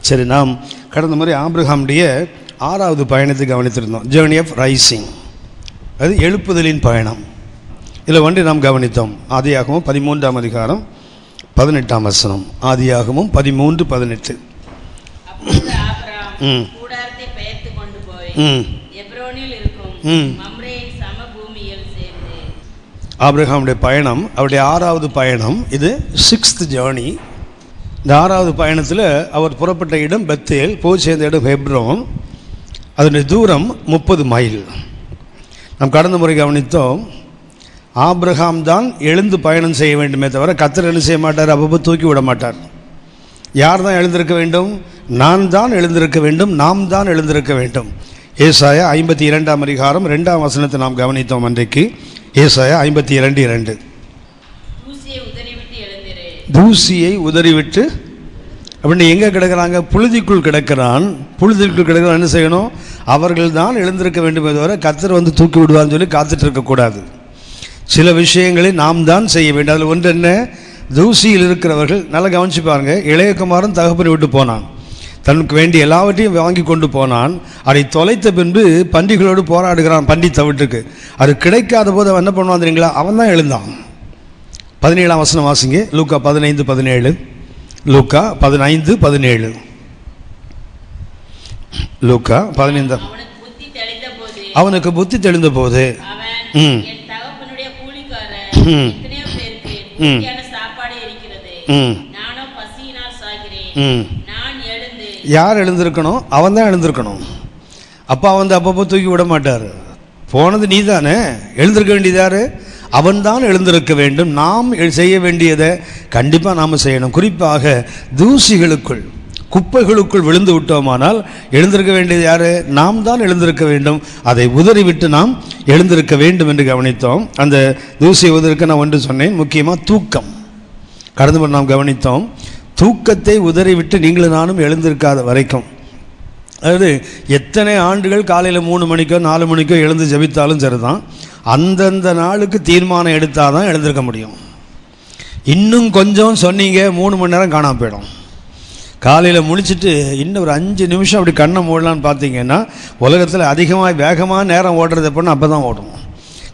சரி, நாம் கடந்த முறை ஆபிரகாமுடைய 6வது பயணத்தை கவனித்திருந்தோம். ஜேர்னி ஆஃப் ரைசிங், அது எழுப்புதலின் பயணம். இதில் ஒன்றை நாம் கவனித்தோம். ஆதியாகமம் 13ஆம் அதிகாரம் 18ஆம் வசனம். ஆதியாகமம் 13:18. ஆபிரகாமுடைய பயணம் அவருடைய 6வது பயணம். இது 6th ஜேர்னி. இந்த 6வது பயணத்தில் அவர் புறப்பட்ட இடம் பெத்தேல், போய் சேர்ந்த இடம் ஹெப்ரோன். அதனுடைய தூரம் 30 மைல். நாம் கடந்த முறை கவனித்தோம், ஆபிரகாம் தான் எழுந்து பயணம் செய்ய வேண்டுமே தவிர கர்த்தர் என்ன செய்ய மாட்டார், அப்பப்போ தூக்கி விட மாட்டார். யார் தான் எழுந்திருக்க வேண்டும்? நான் தான் எழுந்திருக்க வேண்டும், நாம் தான் எழுந்திருக்க வேண்டும். ஏசாயா 52ஆம் அதிகாரம் 2ஆம் வசனத்தை நாம் கவனித்தோம் அன்றைக்கு. ஏசாயா 52:2. தூசியை உதறிவிட்டு அப்படின்னு எங்கே கிடக்கிறாங்க? புழுதிக்குள் கிடக்கிறான். புழுதிக்குள் கிடக்கிறான். என்ன செய்யணும்? அவர்கள் தான் எழுந்திருக்க வேண்டுமே தவிர கர்த்தர் வந்து தூக்கி விடுவான்னு சொல்லி காத்துட்டு இருக்கக்கூடாது. சில விஷயங்களை நாம் தான் செய்ய வேண்டும். அதில் ஒன்று என்ன? தூசியில் இருக்கிறவர்கள் நல்லா கவனிச்சு பாருங்க. இளையகுமாரன் தகப்பனை விட்டு போனான், தனக்கு வேண்டிய எல்லாவற்றையும் வாங்கி கொண்டு போனான். அதை தொலைத்த பின்பு பன்றிகளோடு போராடுகிறான். பன்றி தவிட்டுக்கு அது கிடைக்காத போது அவன் என்ன பண்ணுவான் தெரியுங்களா? அவன் தான் எழுந்தான். 17ஆம் வசனம் வாசிங்க. லூக்கா 15:17. லூக்கா 15:17. லூக்கா 15. அவனுக்கு புத்தி தெளிந்த போது யார் எழுந்திருக்கணும்? அவன் தான் எழுந்திருக்கணும். அப்பா வந்து அப்பப்போ தூக்கி விட மாட்டார். போனது நீ தானே, எழுந்திருக்க வேண்டியது யாரு? அவன் தான் எழுந்திருக்க வேண்டும். நாம் செய்ய வேண்டியதை கண்டிப்பாக நாம் செய்யணும். குறிப்பாக தூசிகளுக்குள், குப்பைகளுக்குள் விழுந்து விட்டோமானால் எழுந்திருக்க வேண்டியது யார்? நாம் தான் எழுந்திருக்க வேண்டும். அதை உதறிவிட்டு நாம் எழுந்திருக்க வேண்டும் என்று கவனித்தோம். அந்த தூசியை உதறிக்க நான் ஒன்று சொன்னேன், முக்கியமாக தூக்கம். கடந்து முறை நாம் கவனித்தோம், தூக்கத்தை உதறிவிட்டு நீங்களும் நானும் எழுந்திருக்காத வரைக்கும், அதாவது எத்தனை ஆண்டுகள் காலையில் 3 மணிக்கோ 4 மணிக்கோ எழுந்து ஜபித்தாலும் சரிதான், அந்தந்த நாளுக்கு தீர்மானம் எடுத்தால் தான் எழுந்திருக்க முடியும். இன்னும் கொஞ்சம் சொன்னீங்க 3 மணி நேரம் காணாமல் போயிடும். காலையில் முழிச்சிட்டு இன்னும் ஒரு 5 நிமிஷம் அப்படி கண்ணை மூடலான்னு பார்த்தீங்கன்னா, உலகத்தில் அதிகமாக வேகமாக நேரம் ஓடுறது எப்படின்னா அப்போ தான் ஓடும்.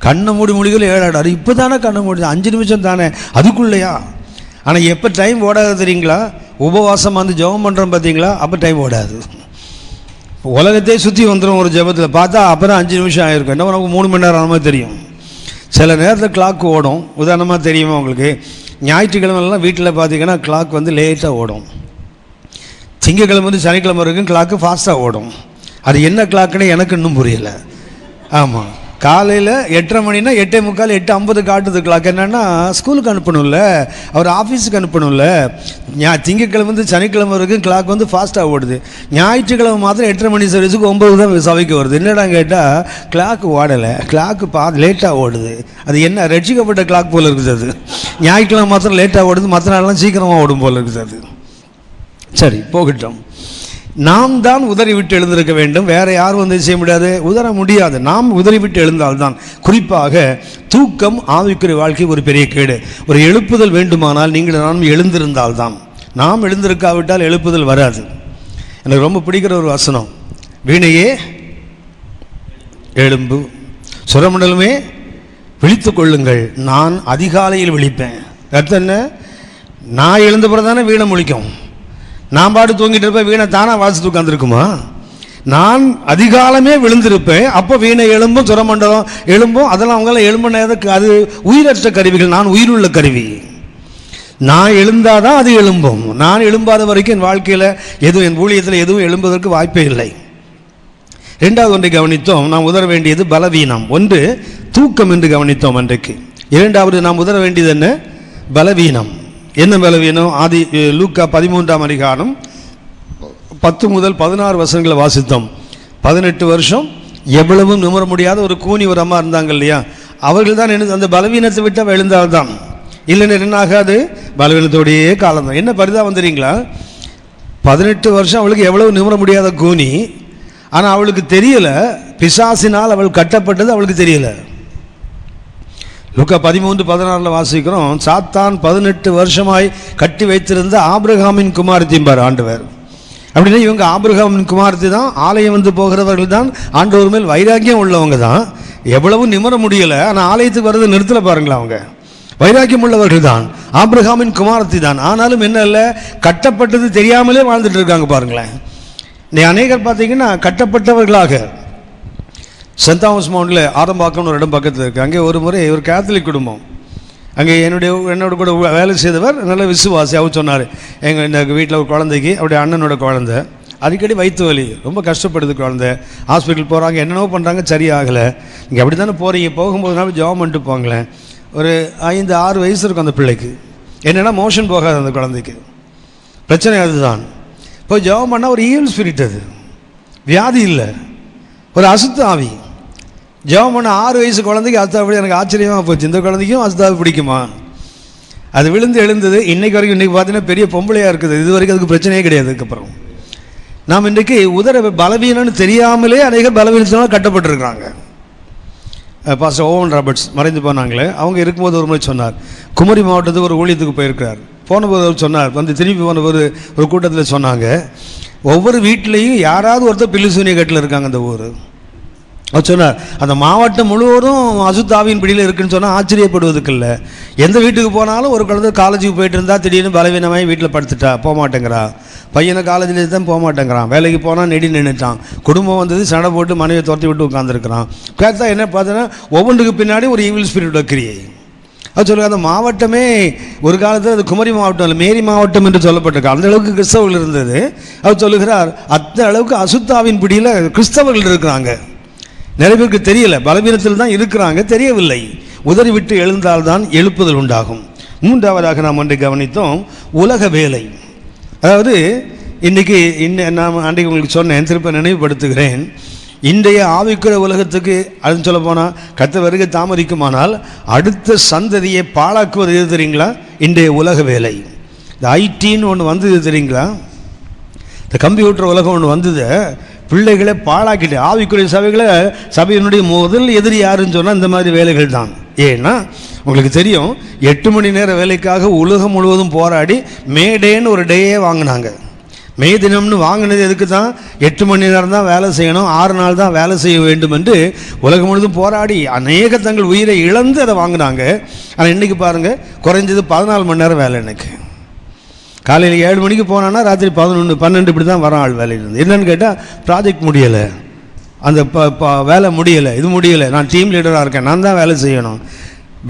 கண்ணை மூடி முடிக்கல 7 ஆடாது. இப்போ தானே கண்ணை மூடி 5 நிமிஷம் தானே, அதுக்குள்ளையா? ஆனால் எப்போ டைம் ஓடாது தெரியுங்களா? உபவாசம் வந்து ஜெபம் பண்ணுறோம் பார்த்தீங்களா, அப்போ டைம் ஓடாது. உலகத்தையே சுற்றி வந்துடும் ஒரு ஜெபத்தில் பார்த்தா அப்புறம் 5 நிமிஷம் ஆகிருக்கும். என்ன நமக்கு 3 மணி நேரம் ஆனமாக தெரியும். சில நேரத்தில் கிளாக் ஓடும். உதாரணமாக தெரியுமா உங்களுக்கு? ஞாயிற்றுக்கிழமெல்லாம் வீட்டில் பார்த்தீங்கன்னா கிளாக் வந்து லேட்டாக ஓடும். திங்கக்கிழமை வந்து சனிக்கிழமை வரைக்கும் கிளாக்கு ஃபாஸ்ட்டாக ஓடும். அது என்ன கிளாக்குன்னு எனக்கு இன்னும் புரியலை. ஆமாம், காலையில் 8:30 மணினா 8:45 8:50 காட்டுது கிளாக். என்னென்னா ஸ்கூலுக்கு அனுப்பணும்ல, அவர் ஆஃபீஸுக்கு அனுப்பணும்ல. திங்கக்கிழமை வந்து சனிக்கிழமை வரைக்கும் கிளாக் வந்து ஃபாஸ்ட்டாக ஓடுது. ஞாயிற்றுக்கிழமை மாத்திரம் 8:30 மணி சர்வீஸுக்கு 9 தான் சபைக்கு வருது. என்னடா கேட்டால் கிளாக்கு ஓடலை, கிளாக்கு லேட்டாக ஓடுது. அது என்ன ரட்சிக்கப்பட்ட கிளாக் போல் இருக்குது. அது ஞாயிற்றுக்கிழமை மாத்திரம் லேட்டாக ஓடுது, மற்ற நாள்லாம் சீக்கிரமாக ஓடும் போல் இருக்குது. அது சரி, போகட்டும். நாம் தான் உதறிவிட்டு எழுந்திருக்க வேண்டும். வேற யாரும் வந்து செய்ய முடியாது, உதற முடியாது. நாம் உதறிவிட்டு எழுந்தால்தான். குறிப்பாக தூக்கம் ஆவிக்குரிய வாழ்க்கை ஒரு பெரிய கேடு. ஒரு எழுப்புதல் வேண்டுமானால் நீங்கள் நாம் எழுந்திருந்தால்தான். நாம் எழுந்திருக்காவிட்டால் எழுப்புதல் வராது. எனக்கு ரொம்ப பிடிக்கிற ஒரு வசனம், வீணையே எழும்பு, சுரமண்டலமே விழித்து கொள்ளுங்கள், நான் அதிகாலையில் விழிப்பேன். அர்த்தம் என்ன? நான் எழுந்த பிறகு தானே வீணை முழிக்கும். நான் பாட்டு தூங்கிட்டு இருப்பேன், வீணை தானா வாசித்து உட்காந்துருக்குமா? நான் அதிகாலமே விழுந்திருப்பேன். அப்போ வீணை எழும்பும், சுரமண்டலம் எழும்பும். அதெல்லாம் அவங்களாம் எழும்பினதுக்கு அது உயிரற்ற கருவிகள், நான் உயிருள்ள கருவி. நான் எழுந்தாதான் அது எழும்பும். நான் எழும்பாத வரைக்கும் என் வாழ்க்கையில் எதுவும், என் ஊழியத்தில் எதுவும் எழும்புவதற்கு வாய்ப்பே இல்லை. 2வது ஒன்றை கவனித்தோம், நாம் உதற வேண்டியது பலவீனம். ஒன்று தூக்கம் என்று கவனித்தோம் அன்றைக்கு. 2வது நாம் உதற வேண்டியது என்ன? பலவீனம். என்ன பலவீனம்? லூக்கா 13ஆம் அதிகாரம் 10 முதல் 16 வசனங்களை வாசித்தோம். 18 வருஷம் எவ்வளவும் நிமிர முடியாத ஒரு கூனி ஒரு அம்மா இருந்தாங்க இல்லையா? அவர்கள் தான் என்ன, அந்த பலவீனத்தை விட்டு எழுந்தால்தான். இல்லைன்னு என்ன ஆகாது, பலவீனத்தோடையே காலம் தான். என்ன பரிதாபம் தெரியுங்களா? 18 வருஷம் அவளுக்கு எவ்வளவு நிமிர முடியாத கூனி. ஆனால் அவளுக்கு தெரியல, பிசாசினால் அவள் கட்டப்பட்டது அவளுக்கு தெரியல. லூக்கா 13:16 வாசிக்கிறோம், சாத்தான் 18 வருஷமாய் கட்டி வைத்திருந்த ஆபிரகாமின் குமாரத்திம்பார் ஆண்டவர். அப்படின்னா இவங்க ஆபிரகாமின் குமாரத்தை தான், ஆலயம் வந்து போகிறவர்கள் தான், ஆண்டவர் மேல் வைராக்கியம் உள்ளவங்க தான். எவ்வளவு நிமிர முடியலை, ஆனால் ஆலயத்துக்கு வர்றது நிறுத்தல பாருங்களா. அவங்க வைராக்கியம் உள்ளவர்கள் தான், ஆபிரகாமின் குமாரத்தை தான். ஆனாலும் என்ன இல்லை, கட்டப்பட்டது தெரியாமலே வாழ்ந்துட்டு இருக்காங்க பாருங்களேன். நீ அநேகர் பார்த்தீங்கன்னா கட்டப்பட்டவர்களாக. சென்ட் தாமஸ் மவுண்டில் ஆரம்பாக்கம்னு ஒரு இடம் பக்கத்தில் இருக்குது. அங்கே ஒரு முறை ஒரு கேத்தலிக் குடும்பம், அங்கே என்னோட கூட வேலை செய்தவர், நல்ல விசுவாசி. அவர் சொன்னார், எங்கள் வீட்டில் ஒரு குழந்தைக்கு, அவருடைய அண்ணனோட குழந்தை அடிக்கடி வயிற்று வலி, ரொம்ப கஷ்டப்படுது குழந்தை. ஹாஸ்பிட்டல் போகிறாங்க, என்னென்னவோ பண்ணுறாங்க, சரியாகலை. இங்கே அப்படி தானே போகிறீங்க, போகும்போதுனாலும் ஜாப் பண்ணிட்டு போங்களேன். ஒரு 5-6 வயசு இருக்கும் அந்த பிள்ளைக்கு. என்னென்னா மோஷன் போகாது அந்த குழந்தைக்கு. பிரச்சனை அதுதான். இப்போ ஜாப் பண்ணால் ஒரு ஈவில் ஸ்பிரிட், அது வியாதி இல்லை, ஒரு அசுத்த ஆவி. ஜெபம் பண்ண 6 வயசு குழந்தைக்கு அசுத்தாவி. எனக்கு ஆச்சரியமாக போச்சு, இந்த குழந்தைக்கும் அசுத்தாவி பிடிக்குமா? அது விழுந்து எழுந்தது இன்னைக்கு வரைக்கும். இன்றைக்கி பார்த்தீங்கன்னா பெரிய பொம்பளையாக இருக்குது. இது வரைக்கும் அதுக்கு பிரச்சனையே கிடையாது. அதுக்கப்புறம் நாம் இன்றைக்கு உதர பலவீனம்னு தெரியாமலே அநேகர் பலவீனத்தினால கட்டப்பட்டிருக்கிறாங்க. பாஸ்டர் ஓவன் ராபர்ட்ஸ் மறைந்து போனாங்களே, அவங்க இருக்கும்போது ஒரு முறை சொன்னார், குமரி மாவட்டத்துக்கு ஒரு ஊழியத்துக்கு போயிருக்கிறார். போனபோது அவர் சொன்னார், வந்து திரும்பி போனபோது ஒரு கூட்டத்தில் சொன்னாங்க, ஒவ்வொரு வீட்லேயும் யாராவது ஒருத்தர் பில்லிசூனிய கட்டில் இருக்காங்க அந்த ஊர். அவர் சொன்னார், அந்த மாவட்டம் முழுவதும் அசுத்தாவின் பிடியில் இருக்குன்னு சொன்னால் ஆச்சரியப்படுவதுக்கு இல்லை. எந்த வீட்டுக்கு போனாலும் ஒரு குழந்தை காலேஜுக்கு போயிட்டு இருந்தால் திடீர்னு பலவீனமாகி வீட்டில் படுத்துட்டா, போக மாட்டேங்கிறா. பையனை காலேஜில் தான் போக மாட்டேங்கிறான், வேலைக்கு போனால் நெடி நின்றுட்டான், குடும்பம் வந்தது சண்டை போட்டு மனைவியை துரத்தி விட்டு உட்காந்துருக்கிறான். கேட்டா என்ன பார்த்தோன்னா ஒவ்வொன்றுக்கு பின்னாடி ஒரு ஈவில் ஸ்பிரிட் கிரியை. அது சொல்லுங்கள், அந்த மாவட்டமே ஒரு காலத்தில் அது குமரி மாவட்டம் இல்லை, மேரி மாவட்டம் என்று சொல்லப்பட்டிருக்கு. அந்த அளவுக்கு கிறிஸ்தவர்கள் இருந்தது. அவர் சொல்லுகிறார், அந்த அளவுக்கு அசுத்தாவின் பிடியில் கிறிஸ்தவர்கள் இருக்கிறாங்க. நிறைய பேருக்கு தெரியல, பலவீனத்தில் தான் இருக்கிறாங்க, தெரியவில்லை. உதறி விட்டு எழுந்தால்தான் எழுப்புதல் உண்டாகும். மூன்றாவதாக நாம் ஒன்றை கவனித்தோம், உலக வேலை. அதாவது இன்றைக்கி நான் அன்றைக்கு உங்களுக்கு சொன்னேன், திருப்ப நினைவுபடுத்துகிறேன். இன்றைய ஆவிக்குற உலகத்துக்கு அது சொல்ல போனால் கர்த்தர் வருகை தாமதிக்குமானால் அடுத்த சந்ததியை பாழாக்குவது எது தெரியுங்களா? இன்றைய உலக வேலை. இந்த ஐடின்னு ஒன்று வந்தது தெரியுங்களா? இந்த கம்ப்யூட்டர் உலகம் ஒன்று வந்தது, பிள்ளைகளை பாழாக்கிட்டு. ஆவிக்குரிய சபையினுடைய முதல் எதிரி யாருன்னு சொன்னால் இந்த மாதிரி வேலைகள் தான். ஏன்னா உங்களுக்கு தெரியும், 8 மணி நேர வேலைக்காக உலகம் முழுவதும் போராடி மேடேன்னு ஒரு டேயே வாங்கினாங்க. மே தினம்னு வாங்கினது எதுக்கு தான்? 8 மணி நேரம் தான் வேலை செய்யணும், 6 நாள் தான் வேலை செய்ய வேண்டும் என்று உலகம் முழுவதும் போராடி அநேக தங்கள் உயிரை இழந்து அதை வாங்கினாங்க. ஆனால் இன்றைக்கி பாருங்கள், குறைஞ்சது 14 மணி நேரம் வேலை. எனக்கு காலையில் 7 மணிக்கு போனான்னா ராத்திரி 11, 12 இப்படி தான் வரான் ஆள் வேலையிலேருந்து. என்னன்னு கேட்டால், ப்ராஜெக்ட் முடியலை, அந்த வேலை முடியலை, இது முடியலை, நான் டீம் லீடராக இருக்கேன், நான் தான் வேலை செய்யணும்.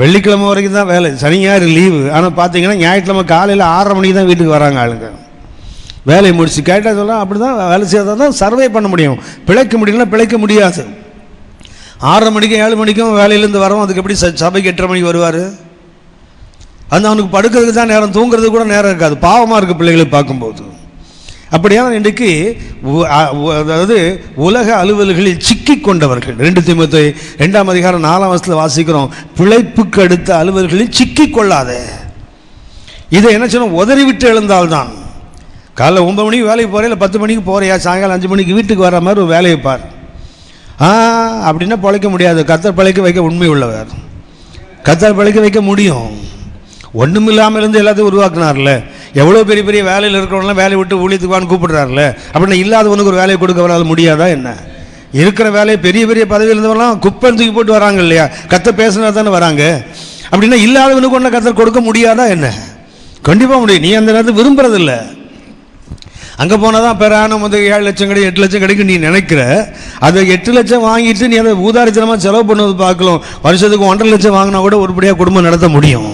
வெள்ளிக்கிழமை வரைக்கும் தான் வேலை, சனி ஞாயிறு லீவு. ஆனால் பார்த்தீங்கன்னா ஞாயிற்றுக்கிழமை காலையில் 6:30 மணிக்கு தான் வீட்டுக்கு வராங்க ஆளுங்க. வேலையை முடிச்சு கேட்டால் சொல்லலாம், அப்படி தான் வேலை செய்தால் தான் சர்வே பண்ண முடியும். பிழைக்க முடியலன்னா பிழைக்க முடியாது. 6:30 மணிக்கும் 7 மணிக்கும் வேலையிலேருந்து வரோம், அதுக்கு எப்படி சபைக்கு 8:30 மணிக்கு வருவார்? அந்த அவனுக்கு படுக்கிறதுக்கு தான் நேரம், தூங்குறதுக்கு கூட நேரம் இருக்காது. பாவமாக இருக்குது பிள்ளைகளை பார்க்கும்போது. அப்படியான இன்றைக்கு அதாவது உலக அலுவல்களில் சிக்கி கொண்டவர்கள். 2 தீமோத்தேயு 2ஆம் அதிகாரம் 4ஆம் வசனத்தில் வாசிக்கிறோம், பிழைப்புக்கு அடுத்த அலுவல்களில் சிக்கி கொள்ளாத. இதை என்ன சொன்னால், உதறி விட்டு எழுந்தால்தான். காலைல 9 மணிக்கு வேலைக்கு போகிறேன், இல்லை 10 மணிக்கு போகிறியா, சாயங்காலம் 5 மணிக்கு வீட்டுக்கு வர மாதிரி ஒரு வேலையை பார். அப்படின்னா பிழைக்க முடியாது. கர்த்தர் பிழைக்க வைக்க உண்மை உள்ளவர். கர்த்தர் பிழைக்க வைக்க முடியும். ஒன்றும் இல்லாமல் இருந்து எல்லாத்தையும் உருவாக்குனார்ல. எவ்வளோ பெரிய பெரிய வேலையில் இருக்கிறவங்களாம் வேலையை விட்டு ஊழியத்துக்குவான்னு கூப்பிடுறாருல. அப்படின்னா இல்லாதவனுக்கு ஒரு வேலையை கொடுக்க வராது முடியாதா என்ன? இருக்கிற வேலையை பெரிய பெரிய பதவியில் இருந்தவங்களாம் குப்பை தூக்கி போட்டு வராங்க இல்லையா? கர்த்தர் பேசினா தானே வராங்க. அப்படின்னா இல்லாதவனுக்கு ஒன்றும் கர்த்தர் கொடுக்க முடியாதா என்ன? கண்டிப்பாக முடியும். நீ அந்த நேரத்தில் விரும்புறதில்ல. அங்கே போனால் தான் பெறானம் வந்து 7 லட்சம் கிடைக்கும், 8 லட்சம் கிடைக்கும் நீ நினைக்கிற. அதை 8 லட்சம் வாங்கிட்டு நீ அதை ஊதாரித்தனமாக செலவு பண்ணுவது பார்க்கலாம். வருஷத்துக்கு 1.5 லட்சம் வாங்கினா கூட உருப்படியாக குடும்பம் நடத்த முடியும்.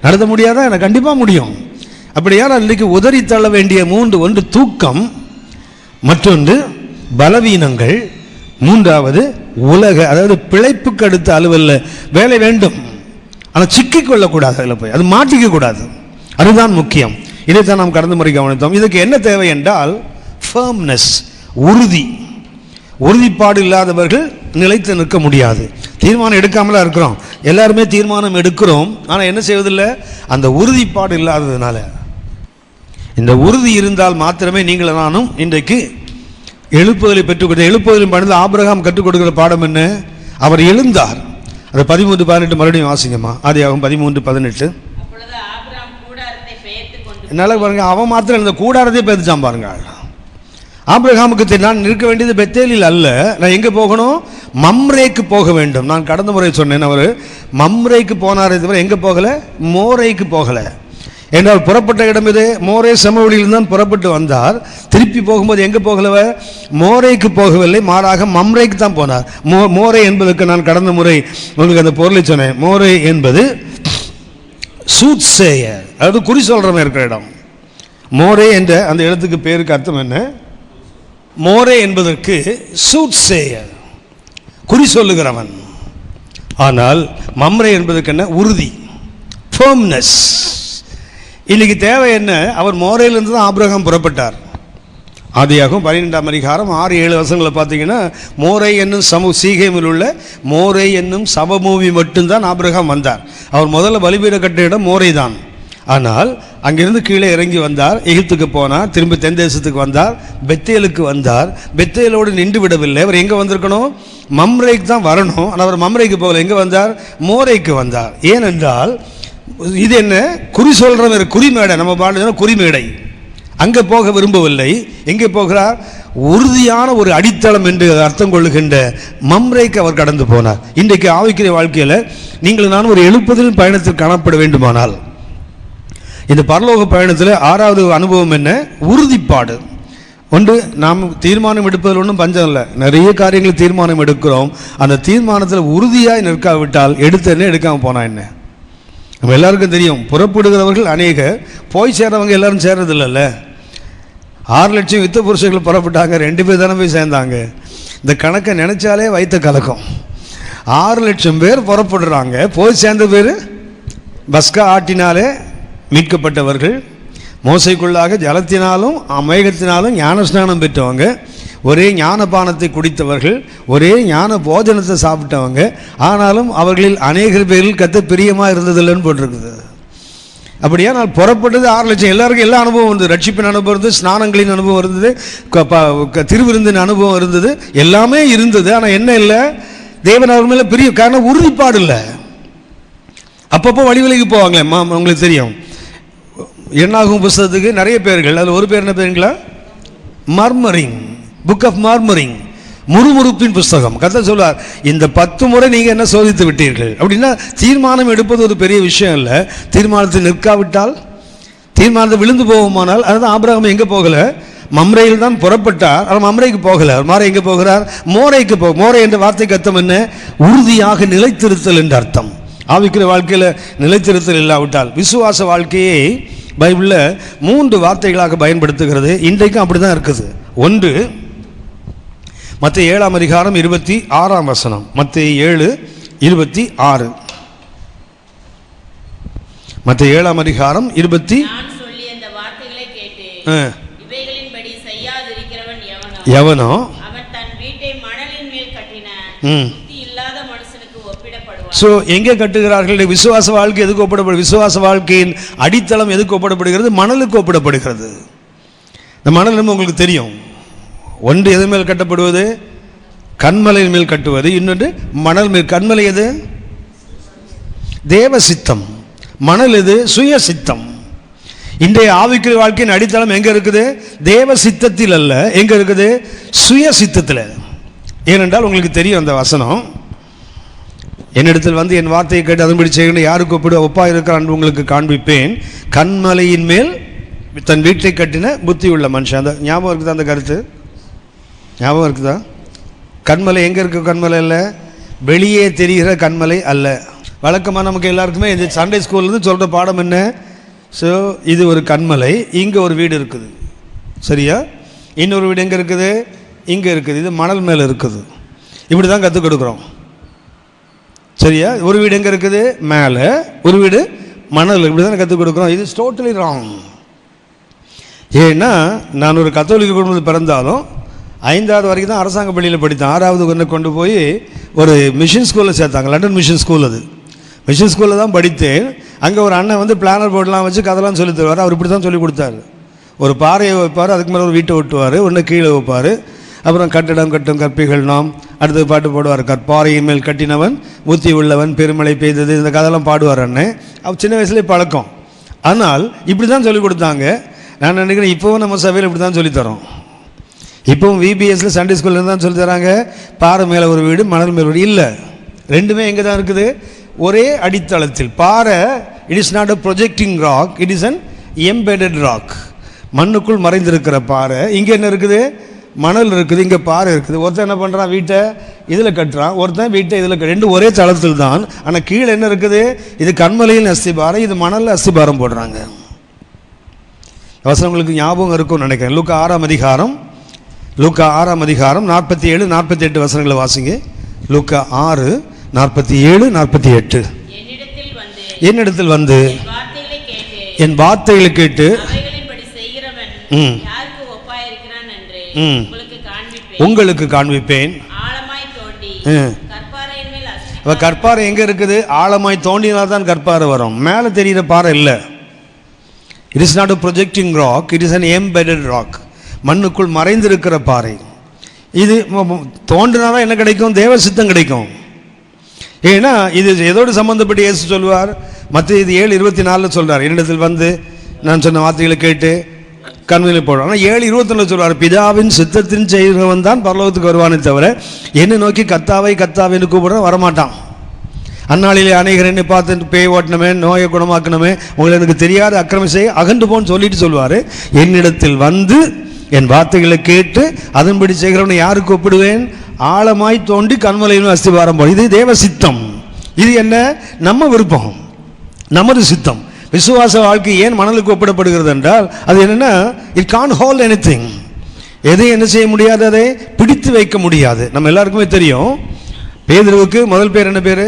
நடத்த முடியாதா? எனக்கு கண்டிப்பாக முடியும். அப்படியா இன்றைக்கு உதறி தள்ள வேண்டிய 3: ஒன்று தூக்கம், மற்றொன்று பலவீனங்கள், மூன்றாவது உலக, அதாவது பிழைப்புக்கு அடுத்த அலுவலில் வேலை வேண்டும். ஆனால் சிக்கிக்கொள்ளக்கூடாது, அதில் போய் அது மாட்டிக்க கூடாது. அதுதான் முக்கியம். இதைத்தான் நாம் கடந்த முறை கவனித்தோம். இதுக்கு என்ன தேவை என்றால் ஃபர்ம்னஸ், உறுதி. உறுதிப்பாடு இல்லாதவர்கள் நிலைத்து நிற்க முடியாது. தீர்மானம் எடுக்காமலாம் இருக்கிறோம், எல்லாருமே தீர்மானம் எடுக்கிறோம், ஆனால் என்ன செய்வதில்லை, அந்த உறுதிப்பாடு இல்லாததுனால. இந்த உறுதி இருந்தால் மாத்திரமே நீங்கள் நானும் இன்றைக்கு எழுப்புதலை பெற்றுக்கொண்ட. எழுப்புதலின் பணிந்து ஆபிரகாம் கற்றுக் கொடுக்கிற பாடம் என்ன? அவர் எழுந்தார். அது 13:18 மறுபடியும் வாசிங்கம்மா. ஆதியாகமம் 13:18. என்னால் பாருங்க, அவன் மாத்திரம் இந்த கூடாரத்தையே பேசிச்சான் பாருங்க. ஆபிரகாமுக்கு நான் இருக்க வேண்டியது பெத்தேலில் அல்ல, நான் எங்கே போகணும்? மம்ரேக்கு போக வேண்டும். நான் கடந்த முறை சொன்னேன், அவர் மம்ரேக்கு போனாரே தவிர எங்கே போகலை? மோரேக்கு போகலை. என்றால் புறப்பட்ட இடம் இது மோரே சமவெளியில் தான் புறப்பட்டு வந்தார். திருப்பி போகும்போது எங்கே போகலவர்? மோரேக்கு போகவில்லை, மாறாக மம்ரேக்கு தான் போனார். மோரே என்பதற்கு நான் கடந்த முறை உங்களுக்கு அந்த பொருளை சொன்னேன். மோரே என்பது சூட்சேயர், அதாவது குறி சொல்கிறவன் இருக்கிற இடம். மோரே என்ற அந்த இடத்துக்கு பேருக்கு அர்த்தம் என்ன? மோரே என்பதற்கு சூட்சேயர், குறி சொல்லுகிறவன். ஆனால் மம்ரே என்பதற்கு என்ன? உறுதி, ஃபர்ம்னஸ். இன்னைக்கு தேவை என்ன? அவர் மோரேலிருந்து தான் ஆபிரகாம் புறப்பட்டார். ஆதியாகும் 12ஆம் அதிகாரம் 6-7 வசனங்களை பார்த்தீங்கன்னா, மோரே என்னும் சீகேமில் உள்ள மோரே என்னும் சமபூமி மட்டும்தான் ஆபிரகாம் வந்தார். அவர் முதல்ல பலிபீட கட்ட இடம் மோரே தான். ஆனால் அங்கிருந்து கீழே இறங்கி வந்தார், எகிப்துக்கு போனார், திரும்ப தென் தேசத்துக்கு வந்தார், பெத்தேலுக்கு வந்தார். பெத்தேலோடு நின்று விடவில்லை, அவர் எங்கே வந்திருக்கணும்? மம்ரேக்கு தான் வரணும். ஆனால் அவர் மம்ரேக்கு போகல, எங்கே வந்தார்? மோரேக்கு வந்தார். ஏனென்றால் இது என்ன? குறி சொல்கிற குறிமேடை, நம்ம பாடுற குறிமேடை. அங்கே போக விரும்பவில்லை. எங்கே போகிறார்? உறுதியான ஒரு அடித்தளம் என்று அர்த்தம் கொள்ளுகின்ற மம்ரேக்கு அவர் கடந்து போனார். இன்றைக்கு ஆவிக்குரிய வாழ்க்கையில் நீங்கள் நான் ஒரு எழுப்புதல் பயணத்தில் காணப்பட வேண்டுமானால், இந்த பரலோக பயணத்தில் 6வது அனுபவம் என்ன? உறுதிப்பாடு. ஒன்று, நாம் தீர்மானம் எடுப்பதில் ஒன்றும் பஞ்சம் இல்லை. நிறைய காரியங்கள் தீர்மானம் எடுக்கிறோம். அந்த தீர்மானத்தில் உறுதியாக நிற்காவிட்டால் எடுத்த என்ன, எடுக்காமல் போனால் என்ன? நம்ம எல்லாருக்கும் தெரியும், புறப்படுகிறவர்கள் அநேக, போய் சேர்றவங்க எல்லாரும் சேர்றதில்லைல்ல. 6 லட்சம் யுத்த புருஷர்கள் புறப்பட்டாங்க, 2 பேர் தானே போய் சேர்ந்தாங்க. இந்த கணக்கை நினைச்சாலே வைத்த கலக்கம். 6 லட்சம் பேர் புறப்படுறாங்க, போய் சேர்ந்த பேர் பஸ்கா ஆட்டினாலே மீட்கப்பட்டவர்கள், மோசைக்குள்ளாக ஜலத்தினாலும் மேகத்தினாலும் ஞானஸ்நானம் பெற்றவங்க, ஒரே ஞானபானத்தை குடித்தவர்கள், ஒரே ஞான போஜனத்தை சாப்பிட்டவங்க. ஆனாலும் அவர்களில் அநேகர் பேரில் கர்த்தர் பிரியமாக இருந்ததில்லைன்னு போட்டிருக்குது. அப்படியா? நான் புறப்பட்டது 6 லட்சம். எல்லாருக்கும் எல்லா அனுபவம் இருந்தது. ரட்சிப்பின் அனுபவம் இருந்தது, ஸ்நானங்களின் அனுபவம் இருந்தது, திருவிருந்தின் அனுபவம் இருந்தது, எல்லாமே இருந்தது. ஆனால் என்ன இல்லை? தேவன் அவர் மேலே பிரிய, காரணம் உறுதிப்பாடு இல்லை. அப்பப்போ வழிவிலைக்கு போவாங்களே, உங்களுக்கு தெரியும். என்னாகும் புஸ்தகத்துக்கு நிறைய பேர்கள், அதில் ஒரு பேர் என்ன பேருங்களா? மர்மரிங், புக் ஆஃப் மர்மரிங், முறுமுறுப்பின் புஸ்தகம். கர்த்தர் சொல்வார், இந்த 10 முறை நீங்கள் என்ன சோதித்து விட்டீர்கள் அப்படின்னா, தீர்மானம் எடுப்பது ஒரு பெரிய விஷயம் இல்லை. தீர்மானத்தை நிற்காவிட்டால், தீர்மானத்தை விழுந்து போகுமானால், அதுதான் ஆபிரகாம் எங்கே போகலை? மம்ரேயில் தான் புறப்பட்டார். ஆனால் மம்ரேக்கு போகலை. மாற எங்கே போகிறார்? மோரேக்கு மோரே என்ற வார்த்தைக்கு அர்த்தம் என்ன? உறுதியாக நிலைத்திருத்தல் என்ற அர்த்தம். ஆவிக்குரிய வாழ்க்கையில் நிலைத்திருத்தல் இல்லாவிட்டால், விசுவாச வாழ்க்கையை பைபிளில் 3 வார்த்தைகளாக பயன்படுத்துகிறது. இன்றைக்கும் அப்படி தான் இருக்குது. ஒன்று, மத்தேயு 7ஆம் அதிகாரம் 26ஆம் வசனம். மத்தேயு 7:26. மத்தேயு 7ஆம் அதிகாரம் 20. எவனோ அவன் தன் வீட்டை மணலின் மேல் கட்டின புத்தி இல்லாத மனுஷனுக்கு ஒப்பிடப்படுவான். சோ எங்கே கட்டுகிறார்கள்? விசுவாச வாழ்க்கை எதுக்கு ஒப்பிடப்படுகிறது? விசுவாச வாழ்க்கையின் அடித்தளம் எதுக்கு ஒப்பிடப்படுகிறது? மணலுக்கு ஒப்பிடப்படுகிறது. இந்த மணல் உங்களுக்கு தெரியும். ஒன்று எது மேல் கட்டப்படுவது? கண்மலையின் மேல் கட்டுவது. இன்னொன்று மணல் மேல். கண்மலை எது? தேவ சித்தம். மணல் எது? சுய சித்தம். இன்றைய ஆவிக்குரிய வாழ்க்கையின் அடித்தளம் எங்க இருக்குது? தேவ சித்தத்தில் அல்ல. எங்க இருக்குது? சுய சித்தத்தில். ஏனென்றால் உங்களுக்கு தெரியும் அந்த வசனம், என்னிடத்தில் வந்து என் வார்த்தையை கேட்டு அதன்படி செய்கிற யாருக்கு ஒப்பா இருக்கிறான் உங்களுக்கு காண்பிப்பேன். கண்மலையின் மேல் தன் வீட்டை கட்டின புத்தி உள்ள மனுஷன். அந்த ஞாபகம் இருக்குதா? அந்த கருத்து ஞாபகம் இருக்குதா? கண்மலை எங்கே இருக்க கண்மலை இல்லை, வெளியே தெரிகிற கண்மலை அல்ல. வழக்கமாக நமக்கு எல்லாருக்குமே இந்த சண்டே ஸ்கூல்லேருந்து சொல்கிற பாடம் என்ன? ஸோ இது ஒரு கண்மலை, இங்கே ஒரு வீடு இருக்குது, சரியா? இன்னொரு வீடு எங்கே இருக்குது? இங்கே இருக்குது. இது மணல் மேலே இருக்குது. இப்படி தான் கற்றுக் கொடுக்குறோம், சரியா? ஒரு வீடு எங்கே இருக்குது? மேலே. ஒரு வீடு மணல். இப்படி தான் கற்றுக் கொடுக்குறோம். இது டோட்டலி ராங். ஏன்னா நான் ஒரு கத்தோலிக்க குடும்பத்தில் பிறந்தாலும் 5வது வரைக்கும் தான் அரசாங்க பள்ளியில் படித்தேன். 6வது கொண்டு போய் ஒரு மிஷன் ஸ்கூலில் சேர்த்தாங்க, லண்டன் மிஷன் ஸ்கூல். அது மிஷன் ஸ்கூலில் தான் படித்தேன். அங்கே ஒரு அண்ணன் வந்து பிளானர் போர்டெலாம் வச்சு கதெல்லாம் சொல்லி தருவார். அவர் இப்படி தான் சொல்லி கொடுத்தாரு. ஒரு பாறையை வைப்பார், அதுக்கு மேலே ஒரு வீட்டை ஒட்டுவார், ஒன்று கீழே வைப்பார், அப்புறம் கட்டிடம் கட்டும் கற்பிகள் நாம், அடுத்தது பாட்டு போடுவார், கற்பாறையின் மேல் கட்டினவன் புத்தி உள்ளவன், பெருமழை பெய்தது, இந்த கதெல்லாம் பாடுவார் அண்ணன். அவர் சின்ன வயசுலேயே பழக்கம். ஆனால் இப்படி தான் சொல்லிக் கொடுத்தாங்க. நான் நினைக்கிறேன் இப்போவும் நம்ம சபையில் இப்படி தான் சொல்லித்தரோம். இப்போவும் விபிஎஸ்ல சண்டே ஸ்கூல்ல தான் சொல்லி தராங்க, பாறை மேலே ஒரு வீடு மணல் மேல் வீடு. இல்லை, ரெண்டுமே எங்கே தான் இருக்குது? ஒரே அடித்தளத்தில். பாறை it is not a projecting rock, it is an embedded rock. மண்ணுக்குள் மறைந்திருக்கிற பாறை. இங்கே என்ன இருக்குது? மணல் இருக்குது, இங்கே பாறை இருக்குது. ஒருத்தன் என்ன பண்ணுறான்? வீட்டை இதில் கட்டுறான், ஒருத்தன் வீட்டை இதில். ரெண்டு ஒரே தளத்தில் தான், ஆனால் கீழே என்ன இருக்குது? இது கண்மலையில் அஸ்திபாரம், இது மணலில் அஸ்திபாரம் போடுறாங்க. வசனங்களுக்கு ஞாபகம் இருக்கும்னு நினைக்கிறேன். லூக்கா 6ஆம் அதிகாரம் 47 48 வசனங்களை வாசிங்க. லூக்கா 6:47 48. என்னிடத்தில் வந்து என் வார்த்தைகளை கேட்டு உங்களுக்கு காண்பிப்பேன். கற்பாறை எங்க இருக்குது? ஆழமாய் தோண்டினால்தான் கற்பாறை வரும். மேலே தெரிகிற பாறை இல்லை. It is not a projecting rock, it is an embedded rock. மண்ணுக்குள் மறைந்திருக்கிற பாறை. இது தோன்றினாதான் என்ன கிடைக்கும்? தேவ சித்தம் கிடைக்கும். ஏன்னா இது எதோடு சம்பந்தப்பட்டு இயேசு சொல்வார்? மத்திய 7:24 சொல்றார், என்னிடத்தில் வந்து நான் சொன்ன வார்த்தைகளை கேட்டு கண்மையில் போடுவார். ஆனால் 7:21 சொல்வார், பிதாவின் சித்தத்தின் செய்கிறவன் தான் பரலோகத்துக்கு வருவானே தவிர என்னை நோக்கி கத்தாவை கத்தாவைன்னு கூப்பிடுற வரமாட்டான். அந்நாளிலே அநேகர் என்னை பார்த்து பேய் ஓட்டணுமே, நோயை குணமாக்கணுமே, உங்களை எனக்கு தெரியாத அக்கிரமம் செய்ய அகன்று போன்னு சொல்லிட்டு சொல்வார். என்னிடத்தில் வந்து என் வார்த்தைகளை கேட்டு அதன்படி செய்கிறவனை யாருக்கு ஒப்பிடுவேன்? ஆழமாய் தோண்டி கண்மலையிலும் அஸ்திபாரம் போடும். இது தேவ சித்தம். இது என்ன? நம்ம விருப்பம், நமது சித்தம். விசுவாச வாழ்க்கை ஏன் மணலுக்கு ஒப்பிடப்படுகிறது என்றால் அது என்னன்னா, இட் கான் ஹோல்ட் எனிதிங். எதை என்ன செய்ய முடியாது? அதை பிடித்து வைக்க முடியாது. நம்ம எல்லாருக்குமே தெரியும், பேதுருவுக்கு முதல் பேர் என்ன பேரு?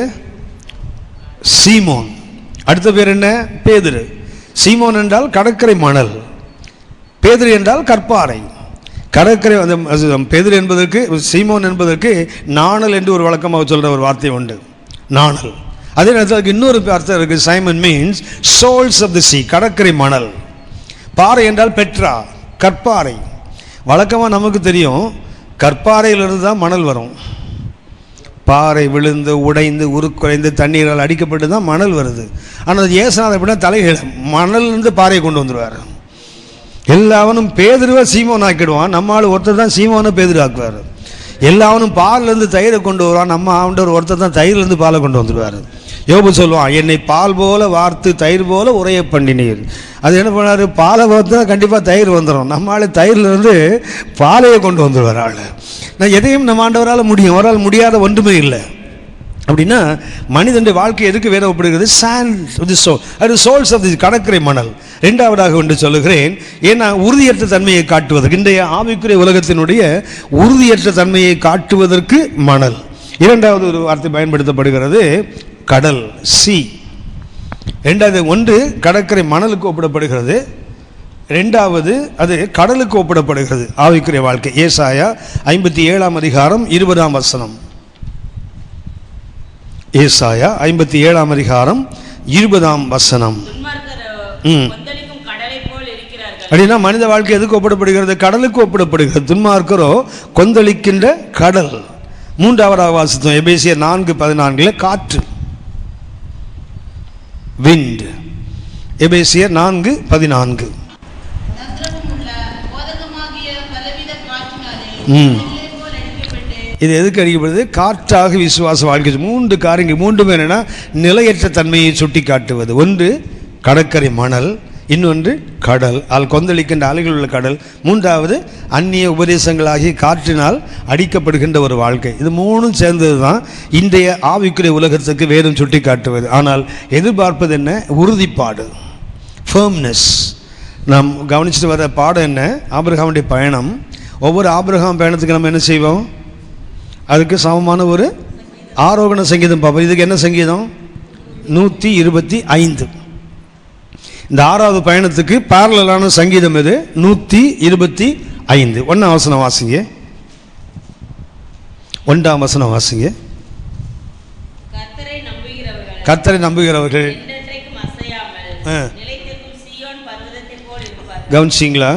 சீமோன். அடுத்த பேர் என்ன? பேதுரு. சீமோன் என்றால் கடற்கரை மணல், பேதுரு என்றால் கற்பாறை. கடற்கரை அந்த பேதுரு என்பதற்கு, சீமோன் என்பதற்கு நாணல் என்று ஒரு வழக்கமாக சொல்கிற ஒரு வார்த்தை உண்டு, நாணல். அதே நேரத்தில் இன்னொரு அர்த்தம் இருக்குது. Simon means souls of the sea, கடற்கரை மணல். பாறை என்றால் பெட்ரா, கற்பாறை. வழக்கமாக நமக்கு தெரியும் கற்பாறையிலிருந்து தான் மணல் வரும். பாறை விழுந்து உடைந்து உருக்குறைந்து தண்ணீரால் அடிக்கப்பட்டு தான் மணல் வருது. ஆனால் ஏசுநாதர் எப்படின்னா தலைகீழ மணல்லேருந்து பாறையை கொண்டு வந்துடுவார். எல்லாவனும் பேதுருவை சீமோன் ஆக்கிடுவான். நம்ம ஆள் ஒருத்தர் தான் சீமோனை பேதுரு ஆக்குவார். எல்லாவனும் பால்லேருந்து தயிரை கொண்டு வருவான். நம்ம ஆண்டவர் ஒருத்தர் தான் தயிர்லேருந்து பாலை கொண்டு வந்துடுவார். யோபு சொல்லுவான், என்னை பால் போல வார்த்து தயிர் போல உரைய பண்ணினீர். அது என்ன பண்ணார்? பாலை வார்த்தா கண்டிப்பாக தயிர் வந்துடும். நம்ம ஆள் தயிர்லேருந்து பாலையை கொண்டு வந்துடுவார். ஆள் நான் எதையும் நம்ம ஆண்டவரால் முடியும், அவரால் முடியாத ஒன்றுமே இல்லை. அப்படின்னா மனிதனுடைய வாழ்க்கை எதுக்கு வேற ஒப்பிடுகிறது? சோல்ஸ் ஆஃப் தி கடற்கரை மணல். இரண்டாவதாக ஒன்று சொல்லுகிறேன், ஏன்னா உறுதியற்ற தன்மையை காட்டுவதற்கு, இன்றைய ஆவிக்குரிய உலகத்தினுடைய உறுதியற்ற தன்மையை காட்டுவதற்கு மணல். இரண்டாவது ஒரு வார்த்தை பயன்படுத்தப்படுகிறது, கடல், சி. இரண்டாவது ஒன்று கடற்கரை மணலுக்கு ஒப்பிடப்படுகிறது, இரண்டாவது அது கடலுக்கு ஒப்பிடப்படுகிறது ஆவிக்குரிய வாழ்க்கை. ஏசாயா 57ஆம் அதிகாரம் 20ஆம் வசனம். ஏசாயா 57ஆம் அதிகாரம் 20ஆம் வசனம். அப்படின்னா மனித வாழ்க்கை எதுக்கு ஒப்பிடப்படுகிறது? கடலுக்கு ஒப்பிடப்படுகிறது. துன்மார்க்கரோ கொந்தளிக்கின்ற கடல். மூன்றாவதாக வாசித்தோம் எபேசியர் 4:14 காற்று, விண்ட். எபேசியர் 4:14. இது எதுக்கு அடிக்கப்படுது? காற்றாக விசுவாச வாழ்க்கை. மூன்று காரியங்கள், மூன்றுமே என்னன்னா நிலையற்ற தன்மையை சுட்டி காட்டுவது. ஒன்று கடற்கரை மணல், இன்னொன்று கடல், அதில் கொந்தளிக்கின்ற அலைகள் உள்ள கடல், மூன்றாவது அந்நிய உபதேசங்களாகி காற்றினால் அடிக்கப்படுகின்ற ஒரு வாழ்க்கை. இது மூணும் சேர்ந்தது தான் இன்றைய ஆவிக்குரிய உலகத்துக்கு வேதம் சுட்டி காட்டுவது. ஆனால் எதிர்பார்ப்பது என்ன? உறுதிப்பாடு, ஃபர்ம்னஸ். நாம் கவனிச்சுட்டு வர பாடம் என்ன? ஆபிரகாமுடைய பயணம். ஒவ்வொரு ஆபிரகாம் பயணத்துக்கு நம்ம என்ன செய்வோம்? அதுக்கு சமமான ஒரு ஆரோகண சங்கீதம் பார்ப்போம். இதுக்கு என்ன சங்கீதம்? 125. இந்த 6வது பயணத்துக்கு பேரலான சங்கீதம் எது? 125. 1ஆம் வசனம் வாசிங்க. 1ஆம் வசனம் வாசிங்க. கர்த்தரை நம்புகிறவர்கள் கவனிச்சிங்களா?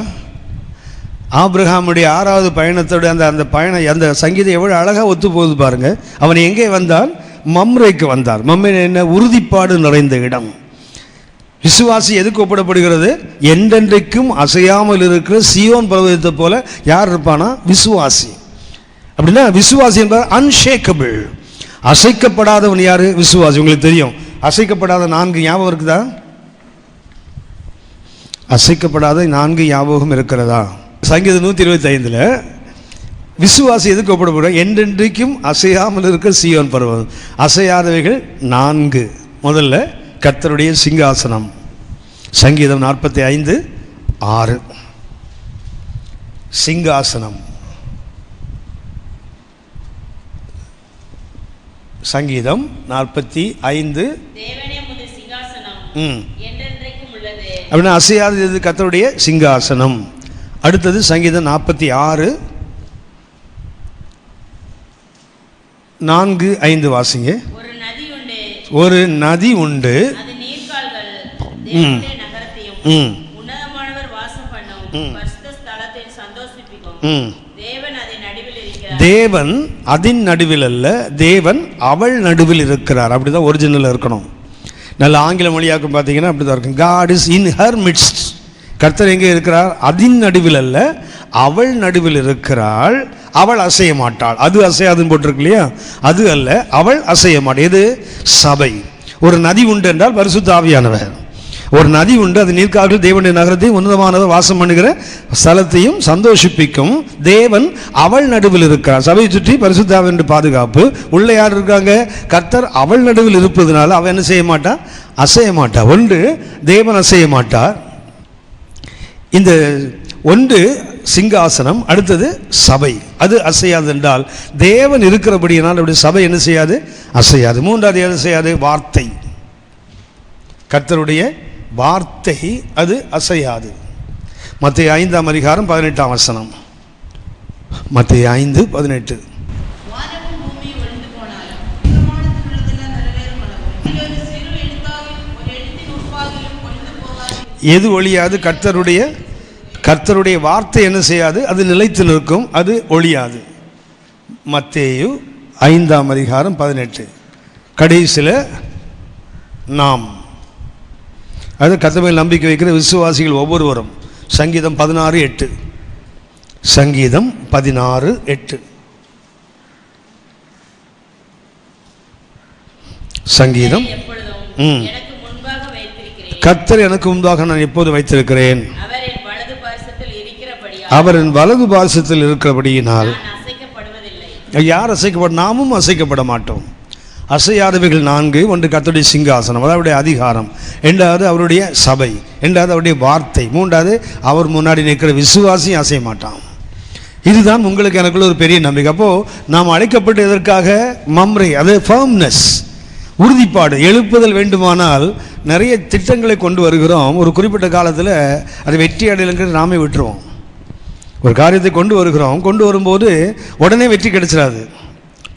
ஆபிரகாமுடைய 6வது பயணத்தோட அந்த பயணம், அந்த சங்கீதம் எவ்வளோ அழகாக ஒத்து போகுது பாருங்க. அவன் எங்கே வந்தான்? மம்ரேக்கு வந்தார். மம்ரே என்ன? உறுதிப்பாடு நிறைந்த இடம். விசுவாசி எதுக்கு ஒப்பிடப்படுகிறது? என்றென்றைக்கும் அசையாமல் இருக்கிற சீயோன் பர்வதத்தை போல யார் இருப்பானா? விசுவாசி. அப்படின்னா விசுவாசி என்பது அன்ஷேக்கபிள், அசைக்கப்படாதவன் யாரு? விசுவாசி. உங்களுக்கு தெரியும் அசைக்கப்படாத 4 ஞாபகம் இருக்குதா? அசைக்கப்படாத 4 ஞாபகம் இருக்கிறதா? சங்கீதம் 125 விசுவாசி எதுக்கு ஒப்பிடப்படுகிறார்? என்றென்றைக்கும் அசையாமல் இருக்க சீயோன் பர்வதம். அசையாதவைகள் 4. முதல்ல கர்த்தருடைய சிங்காசனம், சங்கீதம் 45:6. சிங்காசனம், சங்கீதம் 45. அப்படின்னா அசையாதது கர்த்தருடைய சிங்காசனம். அடுத்தது சங்கீதம் 46 4-5 வாசிங்க. ஒரு நதி உண்டு, தேவன் அதன் நடுவில் அல்ல, தேவன் அவள் நடுவில் இருக்கிறார். அப்படிதான் ஒரிஜினல் இருக்கணும். நல்ல ஆங்கில மொழியாக்கும் பார்த்தீங்கன்னா அப்படிதான் இருக்கும். God is in her midst. கர்த்தர் எங்கே இருக்கிறார்? அதன் நடுவில் அல்ல, அவள் நடுவில் இருக்கிறாள். அவள் அசைய மாட்டாள். அது அசையாதுன்னு போட்டிருக்கு இல்லையா? அது அல்ல, அவள் அசைய மாட்டாள். எது? சபை. ஒரு நதி உண்டு என்றால் பரிசுத்த ஆவியானவர். ஒரு நதி உண்டு, அது நீர்க்கால்கள் தேவனுடைய நகரத்தையும் உன்னதமானவர் வாசம் பண்ணுகிற ஸ்தலத்தையும் சந்தோஷிப்பிக்கும். தேவன் அவள் நடுவில் இருக்கிறார். சபையை சுற்றி பரிசுத்த ஆவி என்று பாதுகாப்பு. உள்ள யார் இருக்காங்க? கர்த்தர் அவள் நடுவில் இருப்பதனால அவள் என்ன செய்ய மாட்டா? அசைய மாட்டா. ஒன்று தேவன் அசைய மாட்டார். இந்த ஒன்று சிங்காசனம், அடுத்தது சபை. அது அசையாது என்றால் தேவன் இருக்கிறபடியினால் அப்படி சபை என்ன செய்யாது? அசையாது. மூன்றாவது எது செய்யாது? வார்த்தை. கர்த்தருடைய வார்த்தை அது அசையாது. மத்தேயு 5:18. மத்தேயு 5:18. எது ஒழியாது? கர்த்தருடைய வார்த்தை என்ன செய்யாது? அது நிலைத்து நிற்கும், அது ஒழியாது. மத்தேயு 5:18. கடைசியில் நாம் அது கர்த்தர் மேல் நம்பிக்கை வைக்கிற விசுவாசிகள் ஒவ்வொருவரும். சங்கீதம் 16:8. சங்கீதம் 16:8. சங்கீதம் கர்த்தர் எனக்கு முன்பாக நான் எப்போது வைத்திருக்கிறேன், அவர் என் வலது பாசத்தில் இருக்கிறபடியினால் யார் அசைக்கப்பட? நாமும் அசைக்கப்பட மாட்டோம். அசையாதவைகள் 4. ஒன்று கர்த்தருடைய சிங்காசனம், அவருடைய அதிகாரம். இரண்டாவது அவருடைய சபை. இரண்டாவது அவருடைய வார்த்தை. மூன்றாவது அவர் முன்னாடி நிற்கிற விசுவாசியும் அசைய மாட்டான். இதுதான் உங்களுக்கு எனக்குள்ள ஒரு பெரிய நம்பிக்கை. அப்போது நாம் அழைக்கப்பட்ட எதற்காக? மம்ரை, அது ஃபர்ம்னஸ், உறுதிப்பாடு. எழுப்புதல் வேண்டுமானால் நிறைய திட்டங்களை கொண்டு வருகிறோம். ஒரு குறிப்பிட்ட காலத்தில் அது வெற்றி அடையலைங்கிறது நாமே விட்டுருவோம். ஒரு காரியத்தை கொண்டு வருகிறோம், கொண்டு வரும்போது உடனே வெற்றி கிடைச்சிடாது.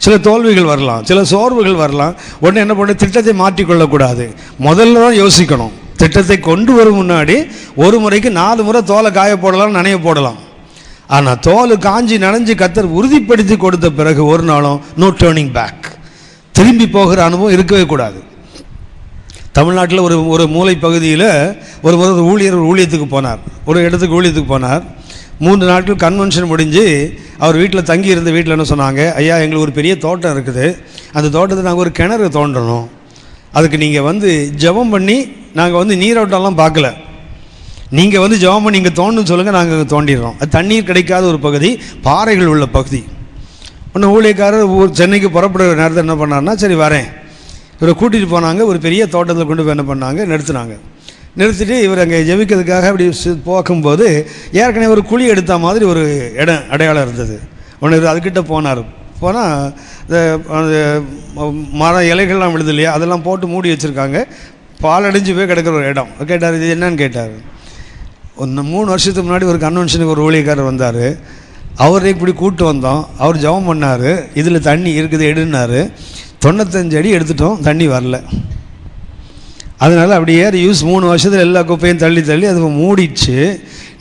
சில தோல்விகள் வரலாம், சில சோர்வுகள் வரலாம். உடனே என்ன பண்ண? திட்டத்தை மாற்றிக்கொள்ளக்கூடாது. முதல்ல தான் யோசிக்கணும். திட்டத்தை கொண்டு வரும் முன்னாடி ஒரு முறைக்கு 4 முறை தோலை காய போடலாம், நனைய போடலாம். ஆனால் தோல் காஞ்சி நனைஞ்சு கர்த்தர் உறுதிப்படுத்தி கொடுத்த பிறகு ஒரு நாளும் நோ டேர்னிங் பேக், திரும்பி போகிற அனுபவம் இருக்கவே கூடாது. தமிழ்நாட்டில் ஒரு மூலை பகுதியில் ஒரு முறை ஒரு ஊழியத்துக்கு போனார். ஒரு இடத்துக்கு ஊழியத்துக்கு போனார். 3 நாட்கள் கன்வென்ஷன் முடிஞ்சு அவர் வீட்டில் தங்கி இருந்த வீட்டில் என்ன சொன்னாங்க? ஐயா, எங்களுக்கு ஒரு பெரிய தோட்டம் இருக்குது, அந்த தோட்டத்தை நாங்கள் ஒரு கிணறு தோண்டணும், அதுக்கு நீங்கள் வந்து ஜெபம் பண்ணி, நாங்கள் வந்து நீரோட்டம்லாம் பார்க்கல, நீங்கள் வந்து ஜெபம் பண்ணி இங்கே தோண்டணும்னு சொல்லுங்கள், நாங்கள் தோண்டிடுறோம். அது தண்ணீர் கிடைக்காத ஒரு பகுதி, பாறைகள் உள்ள பகுதி. ஒன்று ஊழியக்காரர் சென்னைக்கு புறப்படுற நேரத்தில் என்ன பண்ணார்னா, சரி வரேன், இவரை கூட்டிகிட்டு போனாங்க. ஒரு பெரிய தோட்டத்தில் கொண்டு போய் என்ன பண்ணாங்க? நிறுத்திட்டு இவர் அங்கே ஜெபிக்கிறதுக்காக அப்படி போகும்போது ஏற்கனவே ஒரு குழி எடுத்த மாதிரி ஒரு இடம் அடையாளம் இருந்தது. ஒன்று அதுக்கிட்ட போனார். போனால் இந்த மர இலைகள்லாம் விழுது இல்லையா, அதெல்லாம் போட்டு மூடி வச்சுருக்காங்க. பாலடைஞ்சு போய் கிடக்கிற ஒரு இடம். கேட்டார், இது என்னன்னு கேட்டார். 3 வருஷத்துக்கு முன்னாடி ஒரு கன்வென்ஷனுக்கு ஒரு ஊழியக்காரர் வந்தார். அவரை இப்படி கூப்பிட்டு வந்தோம். அவர் ஜெபம் பண்ணார், இதில் தண்ணி இருக்குது எடுன்னார். 95 அடி எடுத்துட்டோம், தண்ணி வரல. அதனால் அப்படியே யூஸ் 3 வருஷத்தில் எல்லா குப்பையும் தள்ளி அது மூடிடுச்சு.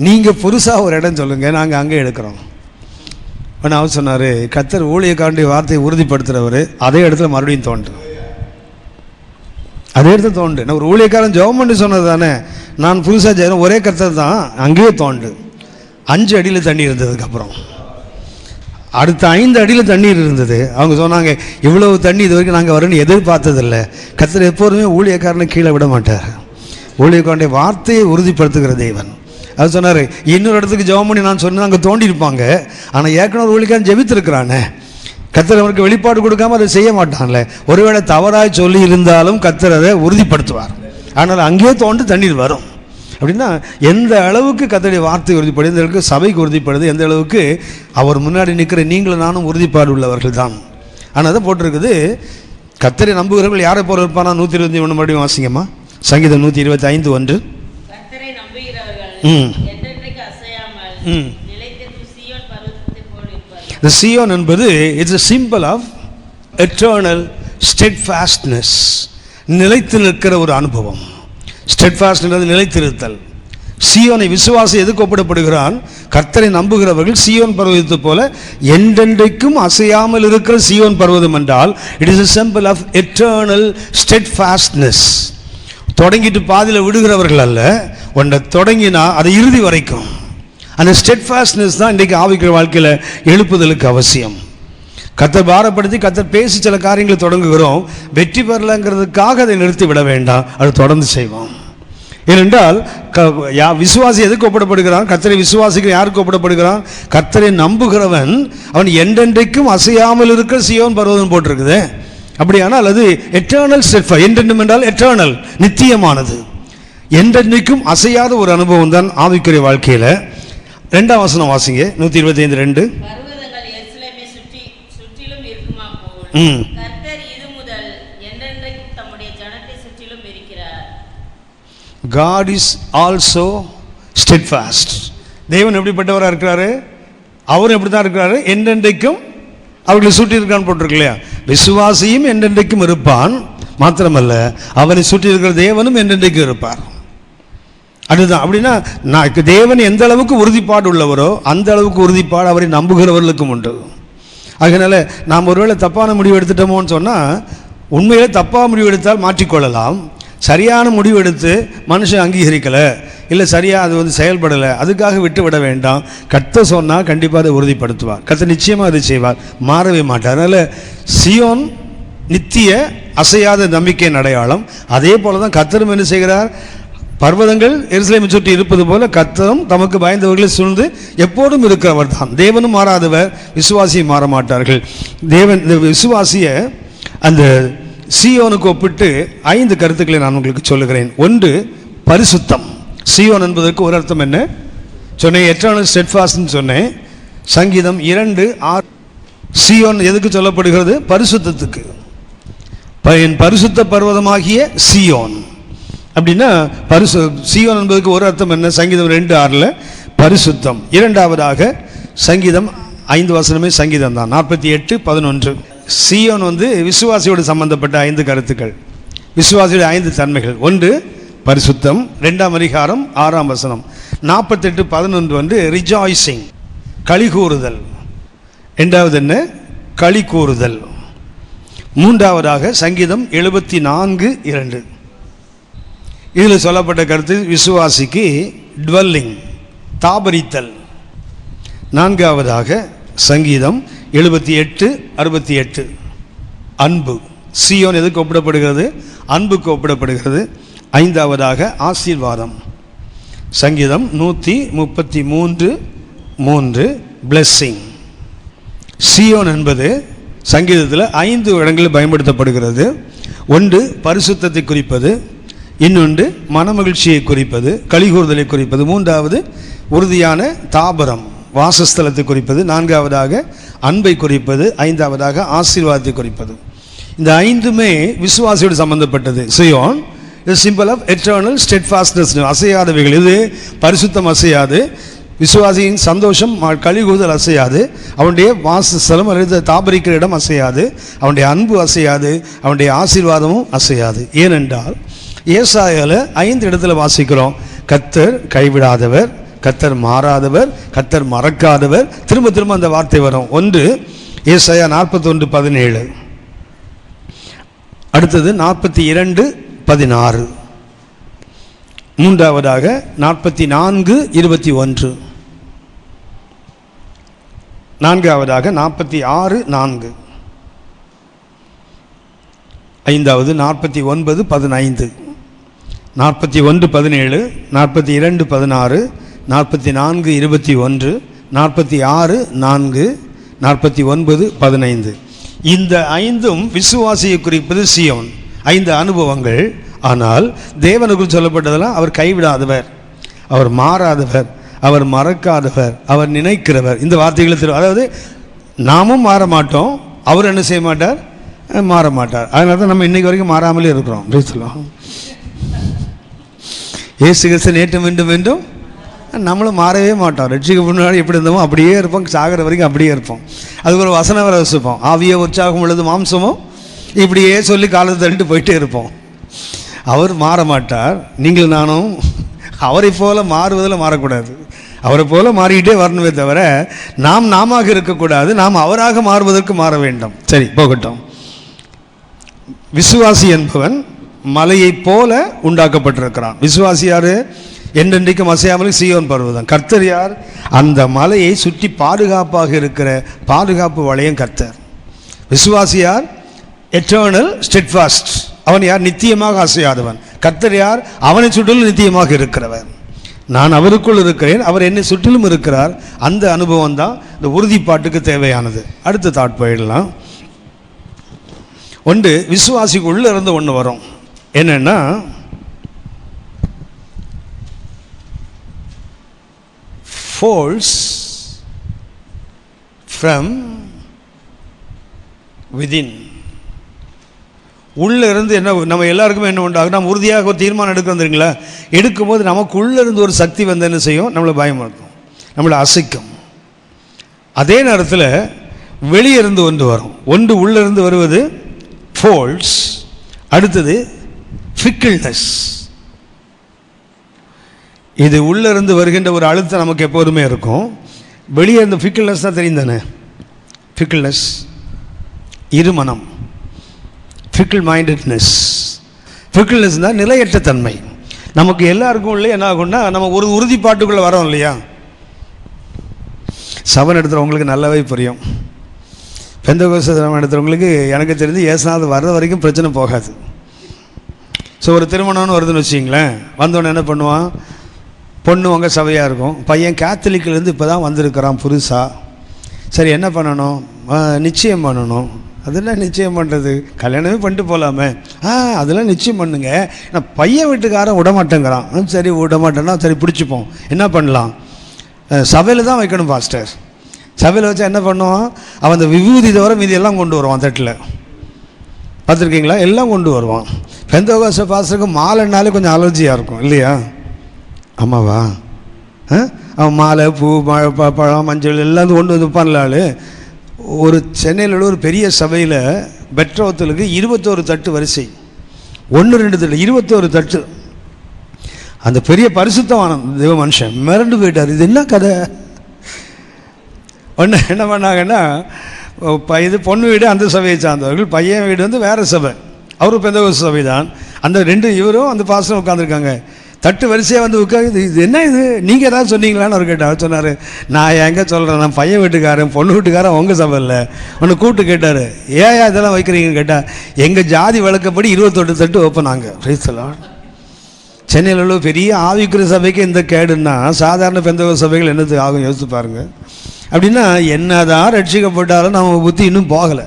நீங்கள் புதுசாக ஒரு இடம் சொல்லுங்கள், நாங்கள் அங்கே எடுக்கிறோம். ஆனால் அவர் சொன்னார், கர்த்தர் ஊழியக்காரனுடைய வார்த்தையை உறுதிப்படுத்துகிறவர், அதே இடத்துல மறுபடியும் தோன்றும். அதே இடத்துல தோண்டு. நான் ஒரு ஊழியக்காரன் ஜெபம் பண்ணி சொன்னது தானே, நான் புதுசாக ஜெயம் ஒரே கர்த்தர் தான், அங்கேயே தோண்டு. 5 அடியில் தண்ணி இருந்ததுக்கப்புறம் அடுத்த 5 அடியில் தண்ணீர் இருந்தது. அவங்க சொன்னாங்க, இவ்வளவு தண்ணி இது வரைக்கும் நாங்கள் வரணும்னு எதிர்பார்த்ததில்லை. கர்த்தர் எப்போதுமே ஊழியக்காரனை கீழே விட மாட்டார். ஊழியக்காரனுடைய வார்த்தையை உறுதிப்படுத்துகிற தேவன். அது சொன்னார், இன்னொரு இடத்துக்கு ஜெபம் பண்ணி நான் சொன்னேன், அங்கே தோண்டி இருப்பாங்க. ஆனால் ஏற்கனவே ஊழியக்காரன் ஜெபித்திருக்கிறானே, கர்த்தர் அவருக்கு வெளிப்பாடு கொடுக்காம அதை செய்ய மாட்டான்ல. ஒருவேளை தவறாய் சொல்லி இருந்தாலும் கர்த்தர் அதை உறுதிப்படுத்துவார். ஆனால் அங்கேயே தோண்டு தண்ணீர் வரும். அப்படின்னா எந்த அளவுக்கு கர்த்தருடைய வார்த்தை உறுதிப்படுது, எந்த அளவுக்கு சபைக்கு உறுதிப்படுது, எந்த அளவுக்கு அவர் முன்னாடி நிற்கிற நீங்களும் நானும் உறுதிப்பாடு உள்ளவர்கள் தான். ஆனால் அதை போட்டிருக்குது, கர்த்தரை நம்புகிறவர்கள் யாரை போல இருப்பானா? 121 மறுபடியும் வாசிங்கம்மா. சங்கீதம் 125:1. The Sion என்பது it's a symbol of eternal steadfastness. நிலைத்து நிற்கிற ஒரு அனுபவம். ஸ்டெட்ஃபாஸ்ட் என்பது நிலைத்திருத்தல். சீயோனை விசுவாசி எதுக்கு ஒப்பிடப்படுகிறான்? கர்த்தரை நம்புகிறவர்கள் சீயோன் பர்வதத்தை போல என்றென்றைக்கும் அசையாமல் இருக்கிற சீயோன் பர்வதம் என்றால் it is a symbol of eternal steadfastness. தொடங்கிட்டு பாதியில் விடுகிறவர்கள் அல்ல, ஒன்றை தொடங்கினா அதை இறுதி வரைக்கும். அந்த ஸ்டெட்ஃபாஸ்ட்னஸ் தான் இன்றைக்கு ஆவிக்கிற வாழ்க்கையில் எழுப்புதலுக்கு அவசியம். கர்த்தர் பாரப்படுத்தி கர்த்தர் பேசி சில காரியங்களை தொடங்குகிறோம், வெற்றி பெறலங்கிறதுக்காக அதை நிறுத்தி விட வேண்டாம், அது தொடர்ந்து செய்வோம். ஏனென்றால் விசுவாசி எதுக்கு ஒப்பிடப்படுகிறான்? கர்த்தரை விசுவாசிக்கிற யாருக்கு ஒப்பிடப்படுகிறான்? கர்த்தரை நம்புகிறவன் அவன் என்றென்றைக்கும் அசையாமல் இருக்கிற சீயோன் பர்வதம் போட்டிருக்குது. அப்படியானால் அது எட்டர்னல் ஸ்டெட்ஃபாஸ்ட். என்றென்றும் என்றால் எட்டர்னல், நித்தியமானது, என்றென்றைக்கும் அசையாத ஒரு அனுபவம் தான் ஆவிக்குரிய வாழ்க்கையில். 2ஆம் வசனம் வாசிங்க. 125:2. God is also steadfast. தேவன் எப்படிப்பட்டவராக இருக்கிறாரு? அவர் எப்படி தான் இருக்கிறாரு? என்றென்றைக்கும் அவர்களை சுற்றி இருக்கான்னு போட்டிருக்கு இல்லையா? விசுவாசியும் என்றென்றைக்கும் இருப்பான், மாத்திரமல்ல அவனை சுற்றி இருக்கிற தேவனும் என்றென்றைக்கும் இருப்பார். அதுதான். அப்படின்னா தேவன் எந்த அளவுக்கு உறுதிப்பாடு உள்ளவரோ அந்த அளவுக்கு உறுதிப்பாடு அவரை நம்புகிறவர்களுக்கும் உண்டு. அதனால நாம் ஒருவேளை தப்பான முடிவு எடுத்துட்டோமோன்னு சொன்னால், உண்மையிலே தப்பாக முடிவு எடுத்தால் மாற்றிக்கொள்ளலாம். சரியான முடிவு எடுத்து மனுஷன் அங்கீகரிக்கலை, இல்லை சரியாக அது செயல்படலை, அதுக்காக விட்டு விட வேண்டாம். கர்த்தர் சொன்னால் கண்டிப்பாக அதை உறுதிப்படுத்துவார். கர்த்தர் நிச்சயமாக அதை செய்வார், மாறவே மாட்டார். அதனால் சீயோன் நித்திய அசையாத நம்பிக்கையின் அடையாளம். அதே போல தான் கர்த்தரும் என்ன செய்கிறார்? பர்வதங்கள் எருசலேமை சுற்றி இருப்பது போல கர்த்தரும் தமக்கு பயந்தவர்களை சூழ்ந்து எப்போதும் இருக்கிறவர் தான். தேவனும் மாறாதவர், விசுவாசியை மாற மாட்டார்கள். தேவன் இந்த விசுவாசியை அந்த சீயோனுக்கு ஒப்பிட்டு 5 கருத்துக்களை நான் உங்களுக்கு சொல்லுகிறேன். 1, பரிசுத்தம். சீயோன் என்பதற்கு ஒரு அர்த்தம் என்ன சொன்னேன்? எட்டர்னல் ஸ்டெட்ஃபாஸ்ட்னு சொன்னேன். சங்கீதம் 2:6. சீயோன் எதுக்கு சொல்லப்படுகிறது? பரிசுத்தத்துக்கு. என் பரிசுத்த பர்வதமாகிய சீயோன். அப்படின்னா சீயோன் என்பதற்கு ஒரு அர்த்தம் என்ன? சங்கீதம் 2:6 பரிசுத்தம். இரண்டாவதாக சங்கீதம் 5 வசனமே சங்கீதம் தான், 48:11. சீயோன் விசுவாசியோடு சம்பந்தப்பட்ட 5 கருத்துக்கள், விசுவாசியோட 5 தன்மைகள். 1 பரிசுத்தம், 2ஆம் அதிகாரம் 6ஆம் வசனம். 48:11 ரிஜாய்சிங், களி கூறுதல். 2வது என்ன? களி கூறுதல். 3ஆவதாக சங்கீதம் 74:2. இதில் சொல்லப்பட்ட கருத்து விசுவாசிக்கு டுவெல்லிங், தாபரித்தல். 4ஆவதாக சங்கீதம் 78:68 அன்பு. சீயோன் எதுக்கு ஒப்பிடப்படுகிறது? அன்புக்கு ஒப்பிடப்படுகிறது. 5ஆவதாக ஆசீர்வாதம். சங்கீதம் 133:3 பிளெஸ்ஸிங். சீயோன் என்பது சங்கீதத்தில் 5 இடங்களில் பயன்படுத்தப்படுகிறது. 1 பரிசுத்தத்தை குறிப்பது, இன்னொன்று மனமகிழ்ச்சியை குறிப்பது, கலிகூறுதலை குறிப்பது, 3வது உறுதியான தாபரம் வாசஸ்தலத்தை குறிப்பது, 4ஆவதாக அன்பை குறிப்பது, 5ஆவதாக ஆசீர்வாதத்தை குறிப்பது. இந்த 5மே விசுவாசியோடு சம்பந்தப்பட்டது. Zion is symbol of eternal steadfastness, அசையாதவைகள். இது பரிசுத்தம் அசையாது, விசுவாசியின் சந்தோஷம் கலிகூறுதல் அசையாது, அவனுடைய வாசஸ்தலம் அல்லது தாபரிக்கிற இடம் அசையாது, அவனுடைய அன்பு அசையாது, அவனுடைய ஆசீர்வாதமும் அசையாது. ஏனென்றால் ஏசாயால 5 இடத்துல வாசிக்கிறோம், கர்த்தர் கைவிடாதவர், கர்த்தர் மாறாதவர், கர்த்தர் மறக்காதவர். திரும்ப திரும்ப அந்த வார்த்தை வரும். 1 ஏசாயா 41:17. அடுத்தது 42 16. மூன்றாவதாக 44:21. நான்காவதாக 46:4. ஐந்தாவது 49:15. 41:17, 42:16, 44:21, 46:4, 49:15. இந்த ஐந்தும் விசுவாசியை குறிப்பது சீயோன். 5 அனுபவங்கள். ஆனால் தேவனுக்குள் சொல்லப்பட்டதெல்லாம் அவர் கைவிடாதவர், அவர் மாறாதவர், அவர் மறக்காதவர், அவர் நினைக்கிறவர். இந்த வார்த்தைகளை அதாவது நாமும் மாற மாட்டோம், அவர் என்ன செய்ய மாட்டார், மாற மாட்டார். அதனால தான் நம்ம இன்னைக்கு வரைக்கும் மாறாமலே இருக்கிறோம். இயேசு கிறிஸ்து நேற்றும் மீண்டும் மீண்டும் நம்மளும் மாறவே மாட்டோம். ரட்சிக்கு முன்னாடி எப்படி இருந்தோமோ அப்படியே இருப்போம், சாகிற வரைக்கும் அப்படியே இருப்போம். அதுக்கு ஒரு வசனம் வர வச்சுப்போம், ஆவிய உற்சாகம் உள்ளது மாம்சமும், இப்படியே சொல்லி காலத்தை தள்ளிட்டு போயிட்டே இருப்போம். அவர் மாற மாட்டார். நீங்கள் நானும் அவரை போல மாறுவதில் மாறக்கூடாது, அவரை போல மாறிக்கிட்டே வரணுமே தவிர நாம் நாம இருக்கக்கூடாது, நாம் அவராக மாறுவதற்கு மாற வேண்டும். சரி, போகட்டும். விசுவாசி என்பவன் மலையை போல உண்டாக்கப்பட்டிருக்கிறான். விசுவாசி யாரு? என்றென்றைக்கும் அசையாமல் சீயோன் பர்வதம். கர்த்தர் யார்? அந்த மலையை சுற்றி பாதுகாப்பாக இருக்கிற பாதுகாப்பு வளையம் கர்த்தர். விசுவாசி யார்? Eternal steadfast. அவன் யார்? நித்தியமாக அசையாதவன். கர்த்தர் யார்? அவனை சுற்றிலும் நித்தியமாக இருக்கிறவன். நான் அவருக்குள் இருக்கிறேன், அவர் என்னை சுற்றிலும் இருக்கிறார். அந்த அனுபவம் தான் இந்த உறுதிப்பாட்டுக்கு தேவையானது. அடுத்த தாட் போயிடலாம். ஒன்று, விசுவாசிக்கு உள்ள இருந்து ஒன்று வரும். என்னன்னா, force from within. உள்ளே இருந்து என்ன, நம்ம எல்லாருக்குமே என்ன உண்டாகும், நம்ம உறுதியாக ஒரு தீர்மானம் எடுக்கிறோம் தெரியுங்களா, எடுக்கும்போது நமக்கு உள்ளே இருந்து ஒரு சக்தி வந்து என்ன செய்யும், நம்மளை பயமுறுத்தும், நம்மளை அசைக்கும். அதே நேரத்தில் வெளியே இருந்து ஒன்று வரும். ஒன்று உள்ளே இருந்து வருவது ஃபோர்ஸ், அடுத்தது ஃபிக்கிள்னஸ். இது உள்ளே இருந்து வருகின்ற ஒரு அழுத்தம் நமக்கு எப்போதுமே இருக்கும். வெளியே இருந்த ஃபிக்கிள்னஸ் தான் தெரியும் தானே. ஃபிக்கிள்னஸ், இருமனம், ஃபிக்கிள் மைண்டட்னஸ். ஃபிக்கிள்னஸ் தான் நிலையற்ற தன்மை. நமக்கு எல்லாருக்கும் உள்ளே என்ன ஆகும்னா, நம்ம ஒரு உறுதிப்பாட்டுக்குள்ளே வரோம் இல்லையா. சபன் எடுத்துகிறவங்களுக்கு நல்லாவே புரியும். பெந்தகோஸ்து எடுத்துகிறவங்களுக்கு எனக்கு தெரிஞ்சு ஏசுநாதர் வர்ற வரைக்கும் பிரச்சனை போகாது. ஸோ ஒரு திருமணம்னு வருதுன்னு வச்சிங்களேன், வந்தோடனே என்ன பண்ணுவான், பொண்ணு உங்கள் சபையாக இருக்கும், பையன் கேத்தலிக்கிலேருந்து இப்போ தான் வந்திருக்கிறான் புதுசாக. சரி, என்ன பண்ணணும், நிச்சயம் பண்ணணும். அதெல்லாம் நிச்சயம் பண்ணுறது, கல்யாணமே பண்ணிட்டு போகலாமே. அதெல்லாம் நிச்சயம் பண்ணுங்க. நான் பையன் வீட்டுக்காரன் விடமாட்டேங்கிறான். சரி, விடமாட்டேன்னா சரி, பிடிச்சிப்போம். என்ன பண்ணலாம், சபையில் தான் வைக்கணும் பாஸ்டர். சபையில் வச்சா என்ன பண்ணுவான், அவன் அந்த விபூதி தவிர மீதி எல்லாம் கொண்டு வருவான் தட்டில். பார்த்துருக்கீங்களா? எல்லாம் கொண்டு வருவான். பெந்தகோஸ்து பாஸ்டருக்கு மாலைனாலே கொஞ்சம் அலர்ஜியாக இருக்கும் இல்லையா? ஆமாவா? அவன் மாலை, பூ, பழம், மஞ்சள் எல்லாம் கொண்டு வந்து வைப்பான்லாள். ஒரு சென்னையில் உள்ள ஒரு பெரிய சபையில் பெட்ரோத்தலுக்கு 21 தட்டு வரிசை, 1-2 தட்டு, 21 தட்டு. அந்த பெரிய பரிசுத்தமான தேவ மனுஷன் மிரண்டு போயிட்டார். இது என்ன கதை? ஒன்று என்ன பண்ணாங்கன்னா, இது பொண்ணு வீடு அந்த சபையை சார்ந்தவர்கள், பையன் வீடு வந்து வேறு சபை, அவரும் பெந்தகோஸ்து சபை தான். அந்த 2 இவரும் அந்த பாஸ்டரும் உட்காந்துருக்காங்க. தட்டு வரிசையாக வந்து உட்காந்து, இது என்ன இது, நீங்கள் ஏதாவது சொன்னீங்களான்னு அவர் கேட்டார். சொன்னார், நான் எங்கே சொல்கிறேன், நான் பையன் வீட்டுக்காரன் பொண்ணு வீட்டுக்காரன் உங்கள் சபை இல்லை. ஒன்று கூப்பிட்டு கேட்டார், ஏன் இதெல்லாம் வைக்கிறீங்கன்னு கேட்டால், எங்கள் ஜாதி வழக்கப்படி 21 தட்டு வைப்போம் நாங்கள். பிரைஸ்லாம். சென்னையில் உள்ள பெரிய ஆவிக்குரிய சபைக்கு இந்த கேடுன்னா சாதாரண பெந்தகோஸ்து சபைகள் என்னது ஆகும் யோசித்து பாருங்கள். அப்படின்னா என்னதான் ரட்சிக்கப்பட்டாலும் நம்ம புத்தி இன்னும் போகலை.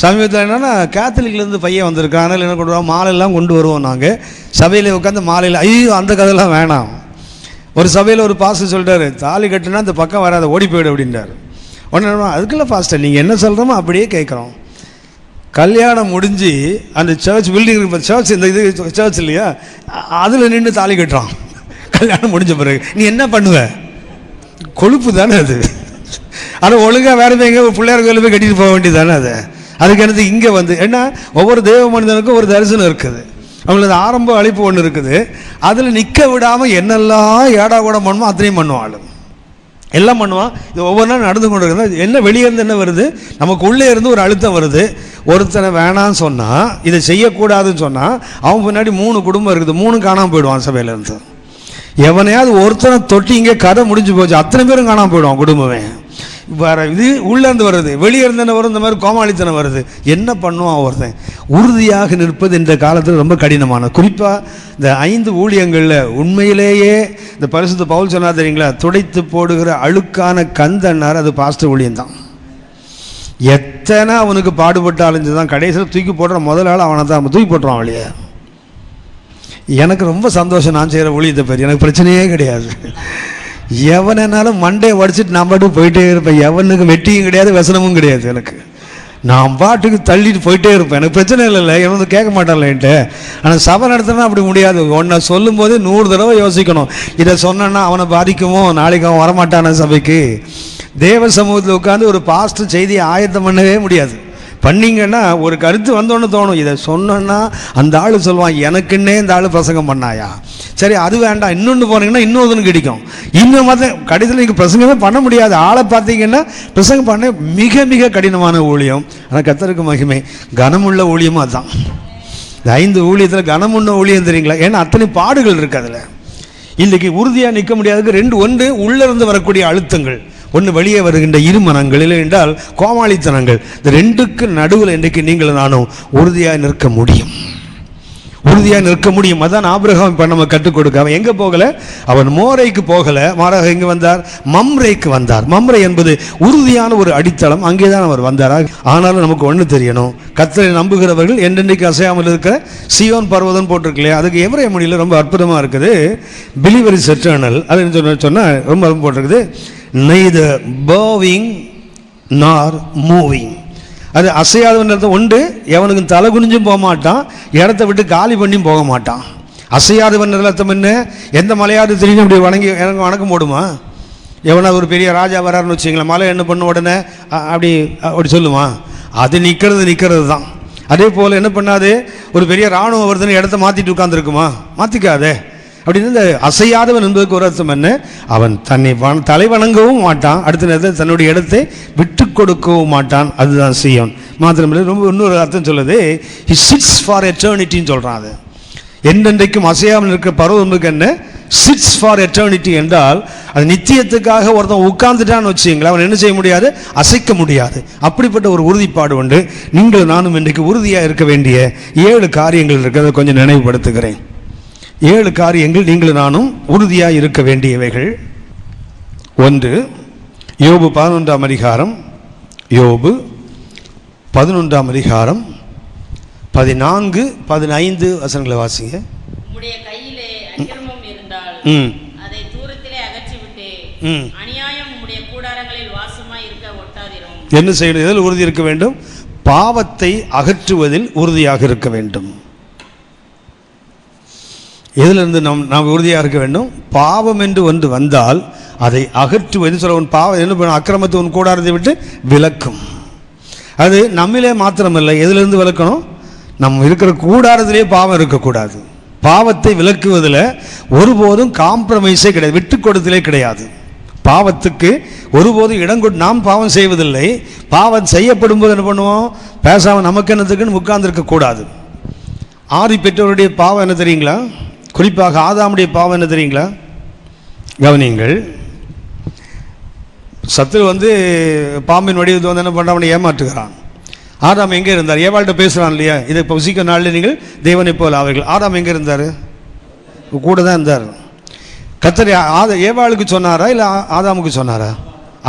சமீபத்தில் என்னென்னா, கேத்தலிக்லேருந்து பையன் வந்திருக்கான், அதனால் என்ன கொண்டு வருவோம், மாலையெல்லாம் கொண்டு வருவோம் நாங்கள். சபையில் உட்காந்து மாலையில், ஐயோ அந்த கதையெல்லாம் வேணாம். ஒரு சபையில் ஒரு பாஸ்டர் சொல்லிட்டாரு, தாலி கட்டுனா அந்த பக்கம் வராத, ஓடி போய்டு அப்படின்றார். உடனே அதுக்குள்ள பாஸ்டர் நீங்கள் என்ன சொல்கிறோமோ அப்படியே கேட்குறோம். கல்யாணம் முடிஞ்சு அந்த சர்ச் பில்டிங், சர்ச் இந்த இது சர்ச் இல்லையா, அதில் நின்று தாலி கட்டுறான். கல்யாணம் முடிஞ்ச பிறகு நீ என்ன பண்ணுவ? கொழுப்பு தானே அது. ஆனால் ஒழுங்காக வேறு எங்கே பிள்ளையார் கோயிலில் போய் கட்டிட்டு போக வேண்டியது தானே அது. அதுக்கு என்னது இங்கே வந்து என்ன, ஒவ்வொரு தேவ மனிதனுக்கும் ஒரு தரிசனம் இருக்குது, அவங்களது ஆரம்ப அழைப்பு ஒன்று இருக்குது. அதில் நிற்க விடாமல் என்னெல்லாம் ஏடா கூட பண்ணுமோ அத்தனையும் பண்ணுவாள். எல்லாம் பண்ணுவான். இது ஒவ்வொரு நாள் நடந்து கொண்டு இருக்கிறது. என்ன வெளியே இருந்து என்ன வருது, நமக்கு உள்ளே இருந்து ஒரு அழுத்தம் வருது. ஒருத்தனை வேணான்னு சொன்னால், இதை செய்யக்கூடாதுன்னு சொன்னால், அவன் பின்னாடி 3 குடும்பம் இருக்குது, 3 காணாமல் போயிடுவான் சபையிலேருந்து. எவனையாவது ஒருத்தனை தொட்டி இங்கே கதை முடிஞ்சு போச்சு, அத்தனை பேரும் காணாமல் போயிடுவான் குடும்பமே. வேறு இது உள்ளேருந்து வருது, வெளியே இருந்தன வரும், இந்த மாதிரி கோமாளித்தனம் வருது. என்ன பண்ணுவான் ஒருத்தன்? உறுதியாக நிற்பது இந்த காலத்தில் ரொம்ப கடினமானது. குறிப்பாக இந்த 5 ஊழியங்களில் உண்மையிலேயே இந்த பரிசுத்த பவுல் சொன்னா தெரியுங்களா, துடைத்து போடுகிற அழுக்கான கந்தன்னார் அது பாஸ்டர் ஊழியம்தான். எத்தனை அவனுக்கு பாடுபட்டு அலைஞ்சுதான் கடைசியில் தூக்கி போடுற முதல் ஆள் அவனை தான் தூக்கி போட்டுறான் வழியே. எனக்கு ரொம்ப சந்தோஷம், நான் செய்கிற ஊழியத்தை பற்றி எனக்கு பிரச்சனையே கிடையாது. எவனாலும் மண்டையை உடச்சிட்டு நான் பாட்டுக்கு போயிட்டே இருப்பேன். எவனுக்கு வெட்டியும் கிடையாது, வசனமும் கிடையாது. எனக்கு நான் பாட்டுக்கு தள்ளிட்டு போயிட்டே இருப்பேன். எனக்கு பிரச்சனை இல்லைல்ல, எவன் வந்து கேட்க மாட்டான்லன்ட்டு. ஆனால் சபை நடத்தினா அப்படி முடியாது. ஒன்றை சொல்லும் போதே 100 தடவை யோசிக்கணும். இதை சொன்னா அவனை பாதிக்குமோ, நாளைக்கு அவன் வரமாட்டான சபைக்கு. தேவ சமூகத்தில் உட்காந்து ஒரு பாஸ்டர் செய்தியை ஆயத்தம் பண்ணவே முடியாது. பண்ணிங்கன்னா ஒரு கருத்து வந்தோன்னு தோணும், இதை சொன்னோன்னா அந்த ஆள் சொல்லுவான், எனக்குன்னே இந்த ஆள் பிரசங்கம் பண்ணாயா, சரி அது வேண்டாம், இன்னொன்று போனீங்கன்னா இன்னொன்று கிடைக்கும். இன்னும் மற்ற கடைசியில் நீங்கள் பிரசங்கமே பண்ண முடியாது. ஆளை பார்த்தீங்கன்னா பிரசங்கம் பண்ண மிக மிக கடினமான ஊழியம். ஆனால் கர்த்தருக்கு மகிமை, கனமுள்ள ஊழியமும் அதுதான். இந்த 5 ஊழியத்தில் கனமுள்ள ஊழியம் தெரியுங்களா? ஏன்னா அத்தனை பாடுகள் இருக்குது அதில். இன்றைக்கி உறுதியாக நிற்க முடியாததுக்கு 2 ஒன்று உள்ளிருந்து வரக்கூடிய அழுத்தங்கள், ஒன்று வெளியே வருகின்ற இருமனங்கள், இல்லை என்றால் கோமாளித்தனங்கள். இந்த 2க்கு நடுவில் இன்றைக்கு நீங்கள் நானும் உறுதியாக நிற்க முடியும், உறுதியாக நிற்க முடியும். அதான் ஆபிரகாம் இப்போ நம்ம கற்றுக் கொடுக்க. அவன் எங்கே போகலை, அவன் மோரைக்கு போகலை, மாறாக எங்கே வந்தார், மம்ரேக்கு வந்தார். மம்ரை என்பது உறுதியான ஒரு அடித்தளம், அங்கே தான் அவர் வந்தார். ஆனாலும் நமக்கு ஒன்று தெரியணும், கர்த்தரை நம்புகிறவர்கள் என்றென்றைக்கு அசையாமல் இருக்கிற சீயோன் பர்வதம் போட்டிருக்கு இல்லையா, அதுக்கு எபிரேய மொழியில் ரொம்ப அற்புதமாக இருக்குது, பிலீவர் இஸ் எட்டர்னல். அது சொன்னால் ரொம்ப போட்டிருக்குது, neither bowing nor moving. அது அசையாதவன் உண்டு, எவனுக்கு தலை குனிஞ்சும் போக மாட்டான், இடத்த விட்டு காலி பண்ணியும் போக மாட்டான். அசையாதவன் அர்த்தம் என்ன? எந்த மலையாவது தெரியும் அப்படி வணங்கி எனக்கு வணக்கம் போடுமா? எவனா ஒரு பெரிய ராஜா வராருன்னு வச்சுங்களேன், மலை என்ன பண்ண உடனே அப்படி சொல்லுவான்? அது நிற்கிறது தான். அதே போல் என்ன பண்ணாது, ஒரு பெரிய இராணுவம் வருதுன்னு இடத்த மாற்றிட்டு உட்காந்துருக்குமா? மாற்றிக்காதே. அப்படின்னு இந்த அசையாதவன் என்பதுக்கு ஒரு அர்த்தம் என்ன? அவன் தன்னை தலை வணங்கவும் மாட்டான், அடுத்த நேரத்தில் தன்னுடைய இடத்தை விட்டு கொடுக்கவும் மாட்டான். அதுதான் சீயோன். மாத்திரமில்லை, ரொம்ப இன்னொரு அர்த்தம் சொல்லுது, he sits for eternity சொல்கிறான். அது என்றென்றைக்கும் அசையாமல் இருக்கிற பருவமுக்கு என்ன, சிட்ஸ் ஃபார் எட்டர்னிட்டி என்றால் அது நித்தியத்துக்காக ஒருத்தன் உட்கார்ந்துட்டான்னு வச்சுங்களேன், அவன் என்ன செய்ய முடியாது, அசைக்க முடியாது. அப்படிப்பட்ட ஒரு உறுதிப்பாடு உண்டு. நீங்கள் நானும் இன்றைக்கு உறுதியாக இருக்க வேண்டிய 7 காரியங்கள் இருக்கிறத கொஞ்சம் நினைவுபடுத்துகிறேன். 7 காரியங்கள் நீங்கள் நானும் உறுதியாக இருக்க வேண்டியவைகள். 1, யோபு 11ஆம் அதிகாரம், யோபு 11ஆம் அதிகாரம் 14, 15 வசனங்களை வாசிங்க. உம்முடைய கையிலே அக்கிரமம் இருந்தால் அதை தூரத்திலே அகற்றிவிட்டு அநியாயம் உம்முடைய கூடாரங்களில் வாசமாய் இருக்க ஒட்டாதிரும். என்ன செய்யணும்? எதில் உறுதி இருக்க வேண்டும்? பாவத்தை அகற்றுவதில் உறுதியாக இருக்க வேண்டும். எதிலிருந்து நாம் உறுதியாக இருக்க வேண்டும்? பாவம் என்று ஒன்று வந்தால் அதை அகற்றுவது சொல்ல, உன் பாவம் என்ன பண்ணும், அக்கிரமத்தை உன் கூடாரத்தை விட்டு விலக்கும். அது நம்மிலே மாத்திரமல்ல, எதிலிருந்து விலக்கணும்? நம்ம இருக்கிற கூடாரத்திலே பாவம் இருக்கக்கூடாது. பாவத்தை விலக்குவதில் ஒருபோதும் காம்ப்ரமைஸே கிடையாது, விட்டு கொடுத்தலே கிடையாது. பாவத்துக்கு ஒருபோதும் இடம் கொடு. நாம் பாவம் செய்வதில்லை, பாவம் செய்யப்படும் போது என்ன பண்ணுவோம், பேசாமல் நமக்கு என்னத்துக்குன்னு உட்கார்ந்துருக்க கூடாது. ஆதி பெற்றோருடைய பாவம் என்ன தெரியுங்களா? குறிப்பாக ஆதாமுடைய பாவம் என்ன தெரியுங்களா? கவனியுங்கள். சத்துரு பாம்பின் வடிவத்தை என்ன பண்ணுறான், அவனை ஏமாற்றுகிறான். ஆதாம் எங்கே இருந்தார்? ஏவாள்கிட்ட பேசுகிறான் இல்லையா, இதை புசிக்க நாளில் நீங்கள் தேவனை போல் அவர்கள். ஆதாம் எங்கே இருந்தார்? கூட தான் இருந்தார். கர்த்தர் ஏவாளுக்கு சொன்னாரா இல்லை ஆதாமுக்கு சொன்னாரா?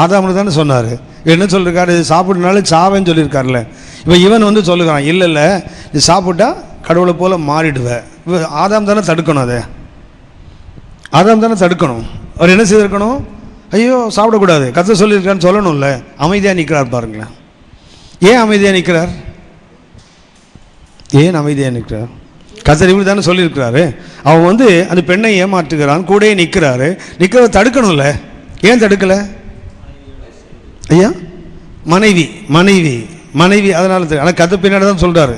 ஆதாமுக்கு தானே சொன்னார். என்ன சொல்லியிருக்காரு? இது சாப்பிட்றதுனால சாவேன்னு சொல்லியிருக்காருல்ல. இப்போ இவன் சொல்லுகிறான், இல்லை இது சாப்பிட்டா கடவுளை போல மாறிடுவேன். ஆதாம் தானே தடுக்கணும், அதை ஆதாம் தானே தடுக்கணும். அவர் என்ன செய்திருக்கணும்? ஐயோ சாப்பிடக்கூடாது, கர்த்தர் சொல்லியிருக்கான்னு சொல்லணும்ல. அமைதியாக நிற்கிறார் பாருங்களேன். ஏன் அமைதியாக நிற்கிறார்? ஏன் அமைதியாக நிற்கிறார்? கர்த்தர் இப்படி தானே சொல்லியிருக்கிறாரு. அவன் அந்த பெண்ணை ஏமாற்றுகிறான், கூடயே நிற்கிறாரு. நிற்கிறத தடுக்கணும்ல. ஏன் தடுக்கலை? ஐயா, மனைவி மனைவி மனைவி அதனால. ஆனால் கர்த்தர் பின்னாடி தான் சொல்கிறாரு,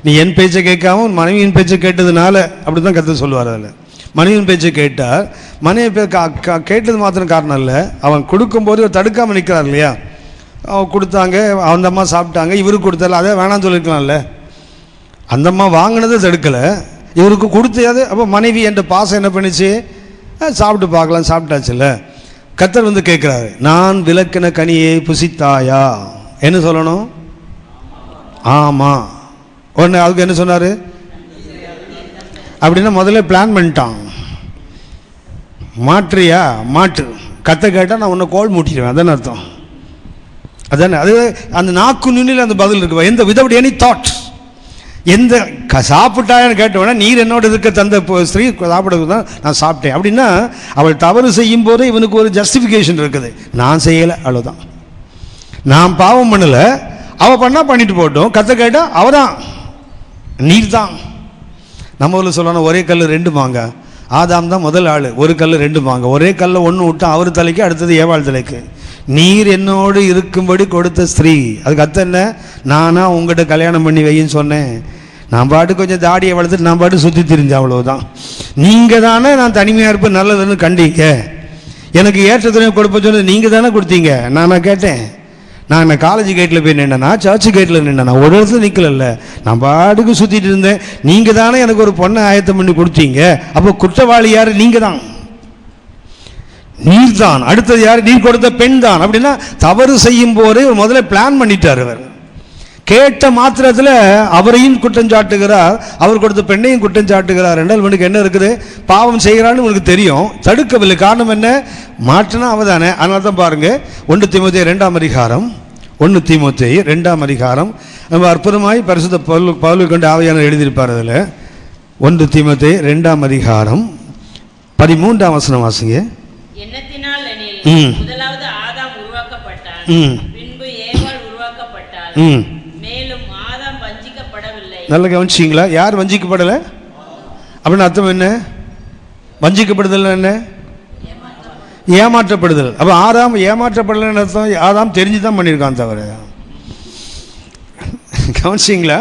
நீ என் பேச்சை கேட்காம மனைவியின் பேச்சை கேட்டதுனால அப்படி தான் கர்த்தர் சொல்லுவார். அதில் மனைவியின் பேச்சை கேட்டார். மனைவி கேட்டது மாத்திரம் காரணம் இல்லை, அவன் கொடுக்கும்போது தடுக்காமல் நிற்கிறார் இல்லையா. அவன் கொடுத்தாங்க, அந்த அம்மா சாப்பிட்டாங்க, இவருக்கு கொடுத்தால அதே வேணான்னு சொல்லியிருக்கலாம்ல. அந்த அம்மா வாங்கினதை தடுக்கலை, இவருக்கு கொடுத்தது. அப்போ மனைவி என்ற பாசம் என்ன பண்ணிச்சு, சாப்பிட்டு பார்க்கலாம், சாப்பிட்டாச்சுல்ல. கர்த்தர் வந்து கேட்குறாரு, நான் விலக்கின கனியை புசித்தாயா? என்ன சொல்லணும்? ஆமாம். உடனே அதுக்கு என்ன சொன்னார்? அப்படின்னா முதல்ல பிளான் பண்ணிட்டான். மாற்றியா? மாற்று. கத்த கேட்டால் நான் உன்னை கோல் மூட்டிடுவேன், அதான அர்த்தம். அதானே அது. அந்த நாக்கு நுண்ணில் அந்த பதில் இருக்கு. எந்த விதவுட் எனி தாட். எந்த சாப்பிட்டான்னு கேட்டவொடனே நீர் என்னோட இருக்க தந்த ஸ்திரீ சாப்பிடுறது தான் நான் சாப்பிட்டேன் அப்படின்னா, அவள் தவறு செய்யும் போதே இவனுக்கு ஒரு ஜஸ்டிஃபிகேஷன் இருக்குது. நான் செய்யலை, அவ்வளோதான். நான் பாவம் பண்ணலை, அவள் பண்ணால் பண்ணிட்டு போட்டோம். கத்த கேட்டால் அவதான், நீர் தான். நம்ம ஊரில் சொல்லணும், ஒரே கல் ரெண்டு மாங்க. ஆதாம் தான் முதல் ஆள், ஒரு கல் ரெண்டு மாங்க. ஒரே கல்லை ஒன்று விட்டு அவர் தலைக்கு, அடுத்தது ஏவாள் தலைக்கு. நீர் என்னோடு இருக்கும்படி கொடுத்த ஸ்திரீ. அதுக்கு அர்த்தம் என்ன? நானா உங்கள்கிட்ட கல்யாணம் பண்ணி வையின்னு சொன்னேன். நான் பாட்டு கொஞ்சம் தாடியை வளர்த்துட்டு நான் பாட்டு சுற்றி திரிஞ்சேன், அவ்வளோதான். நீங்கள் தானே நான் தனிமையாக இருப்பேன் நல்லதுன்னு கண்டீங்க. எனக்கு ஏற்ற துணை கொடுப்ப சொன்னது நீங்கள் தானே கொடுத்தீங்க. நான் கேட்டேன். நான் காலேஜ் கேட்டில் போய் நின்னேனா, சர்ச்சு கேட்டில் நின்னேனா? ஒரு இடத்துல நிற்கல, நான் பாட்டுக்கு சுற்றிட்டு இருந்தேன். நீங்கள் தானே எனக்கு ஒரு பொண்ணை ஆயத்தம் பண்ணி கொடுத்தீங்க. அப்போ குற்றவாளி யார்? நீங்கள் தான், நீர் தான். அடுத்தது யார்? நீர் கொடுத்த பெண் தான். அப்படின்னா தவறு செய்யும் போதே முதல்ல பிளான் பண்ணிட்டார். அவர் கேட்ட மாத்திரத்தில் அவரையும் குற்றம் சாட்டுகிறார், அவர் கொடுத்த பெண்ணையும் குற்றம் சாட்டுகிறார். என்றால் இவனுக்கு என்ன இருக்குது? பாவம் செய்கிறான்னு உனக்கு தெரியும், தடுக்கவில்லை. காரணம் என்ன? மாற்றினா அவதானே. அதனால தான் பாருங்க, 1 தீமோத்தேயு 2ஆம் அதிகாரம், 1 தீமோத்தேயு 2ஆம் அதிகாரம் நம்ம அற்புதமாய் பரிசுத்த பவுல் கொண்டு ஆவியானவர் எழுதியிருப்பார். அதில் 1 தீமோத்தேயு 2ஆம் அதிகாரம் 13ஆம் வசனம் வாசிங்க. எண்ணத்தினால் எனில் முதலாவது ஆதாம் உருவாக்கப்பட்டான், பின்பு ஏவாள் உருவாக்கப்பட்டாள். மேலும் ஆதாம் வஞ்சிக்கப்படவில்லை. நல்லா கவனிச்சிங்களா? யார் வஞ்சிக்கப்படலை அப்படின்னு அர்த்தம் என்ன? வஞ்சிக்கப்படுதல் என்ன? ஏமாற்றப்படுதல். அப்போ ஆதாம் ஏமாற்றப்படலைன்னு அர்த்தம். ஆதாம் தெரிஞ்சு தான் பண்ணியிருக்கான் தவிர. கவனிச்சிங்களா?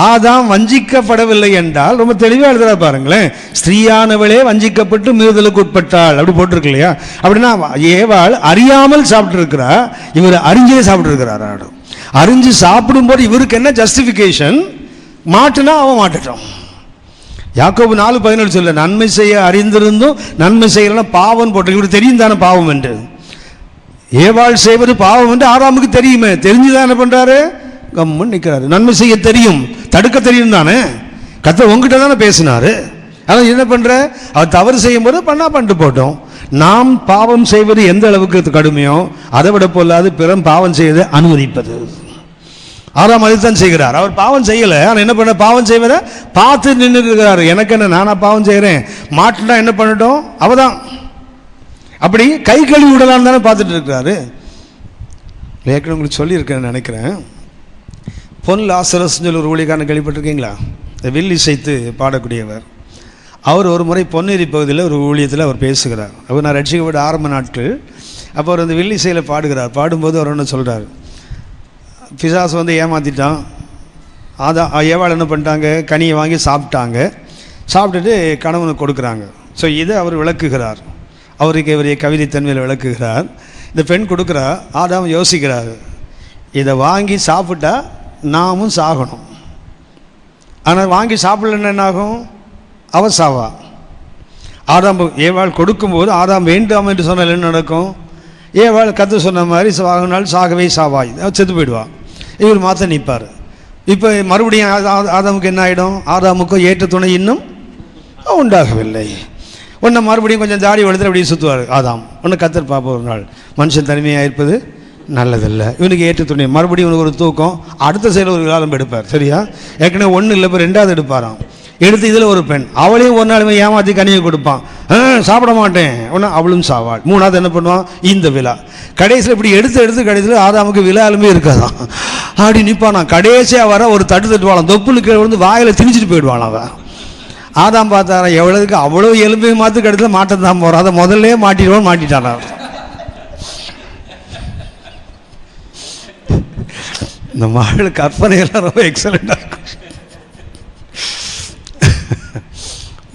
ஆதாம் வஞ்சிக்கப்படவில்லை என்றால் ரொம்ப தெளிவாக எழுதுறா பாருங்களேன். ஸ்திரீயானவளே வஞ்சிக்கப்பட்டு மீறுதலுக்கு உட்பட்டாள் அப்படி போட்டிருக்கு இல்லையா? அப்படின்னா ஏவாள் அறியாமல் சாப்பிட்டு இருக்கிறா, இவர் அறிஞ்சே சாப்பிட்டு இருக்கிறார். ஆடும் அறிஞ்சு சாப்பிடும்போது இவருக்கு என்ன ஜஸ்டிஃபிகேஷன்? மாட்டுனா அவன் மாட்டுட்டான். யாக்கோபு 4:17 சொல்ல, நன்மை செய்ய அறிந்திருந்தும் நன்மை செய்யலாம் பாவம் போட்டு. இவருக்கு தெரியும் தானே பாவம் என்று. ஏவாள் செய்வது பாவம் என்று ஆதாமுக்கு தெரியுமே, தெரிஞ்சுதான் என்ன பண்றாரு? கம்முன்னு நிற்கிறாரு. நன்மை செய்ய தெரியும், தடுக்க தெரியும் தானே. கர்த்தர் உங்ககிட்ட தானே பேசினாரு. அதான் என்ன பண்ற? அவர் தவறு செய்யும் போது பண்ணிட்டு போட்டோம். நாம் பாவம் செய்வது எந்த அளவுக்கு கடுமையோ அதை விட போலாது பிறம் பாவம் செய்வதை அனுமதிப்பது. ஆதாம் அதைத்தான் செய்கிறார். அவர் பாவம் செய்யல, ஆனால் என்ன பண்ண? பாவம் செய்வதை பார்த்து நின்று இருக்கிறாரு. எனக்கு என்ன, நானா பாவம் செய்கிறேன்? மாட்டுனா என்ன பண்ணட்டும், அவதான். அப்படி கை கழுவி விடலான்னு தானே பார்த்துட்டு இருக்கிறாரு. ஏற்கனவே உங்களுக்கு சொல்லியிருக்கேன்னு நினைக்கிறேன். பொன் லாசரஸ் சொல்லி ஒரு ஊழியக்காரன் கேள்விப்பட்டிருக்கீங்களா? வில் இசைத்து பாடக்கூடியவர். அவர் ஒரு முறை பொன்னேரி பகுதியில் ஒரு ஊழியத்தில் அவர் பேசுகிறார். அவர் நான் ரட்சிக்கப்பட்ட ஆரம்ப நாட்கள். அப்போ அவர் அந்த வில் இசையில் பாடுகிறார். பாடும்போது அவர் ஒன்று சொல்கிறார், பிசாசு வந்து ஏமாற்றிட்டான். ஏவாள் என்ன பண்ணிட்டாங்க? கனியை வாங்கி சாப்பிட்டாங்க. சாப்பிட்டுட்டு கணவனுக்கு கொடுக்குறாங்க. ஸோ இதை அவர் விளக்குகிறார். அவருக்கு இவரைய கவிதை தன்மையில் விளக்குகிறார். இந்த பெண் கொடுக்குறா. ஆதாம் யோசிக்கிறார், இதை வாங்கி சாப்பிட்டா நாமும் சாகணும். ஆனால் வாங்கி சாப்பிடலன்னு என்ன ஆகும்? அவ சாவா. ஆதாம் ஏவாள் கொடுக்கும்போது ஆதாம் வேண்டாம் என்று சொன்னால் என்ன நடக்கும்? ஏவாள் கத்து சொன்ன மாதிரி சாகினால் சாகவே சாவாய், செத்து போயிடுவான். இவர் மாற்ற நிற்பார். இப்போ மறுபடியும் ஆதாமுக்கு என்ன ஆகிடும்? ஆதாமுக்கும் ஏற்ற துணை இன்னும் உண்டாகவில்லை. ஒன்று மறுபடியும் கொஞ்சம் தாடி வளர்த்து அப்படியே சுற்றுவார் ஆதாம். ஒன்று கத்தர் பார்ப்போம் ஒரு நாள், மனுஷன் தனிமையாக இருப்பது நல்லதில்லை. இவனுக்கு ஏற்ற துணை. மறுபடியும் இவனுக்கு ஒரு தூக்கம். அடுத்த சைடில் ஒரு காலம் எடுப்பார். சரியா? ஏற்கனவே ஒன்று இல்லை, இப்போ 2வது எடுப்பாராம். எடுத்து இதில் ஒரு பெண், அவளையும் ஒரு நாள் ஏமாற்றி கனியை கொடுப்பான். சாப்பிட மாட்டேன் ஒன்று, அவளும் சாவாள். 3வது என்ன பண்ணுவான்? இந்த விழா. கடைசியில் இப்படி எடுத்து கடைசியில் ஆதாமுக்கு விழாலுமே இருக்காதான். அப்படி நிற்பானா. கடைசியாக வர ஒரு தட்டுவாளாம், தொப்புளுக்கு வந்து வாயில் திணிச்சிட்டு போயிடுவான் அவன். ஆதாம் பார்த்தாரா, எவ்வளவுக்கு அவ்வளோ எலும்பை மாற்று கடைசியில் மாட்டத்தான் போகிறான். அதை முதல்ல மாட்டிட்டானா. இந்த மகள் கற்பனை எல்லாம் ரொம்ப எக்ஸலண்டாக இருக்கும்.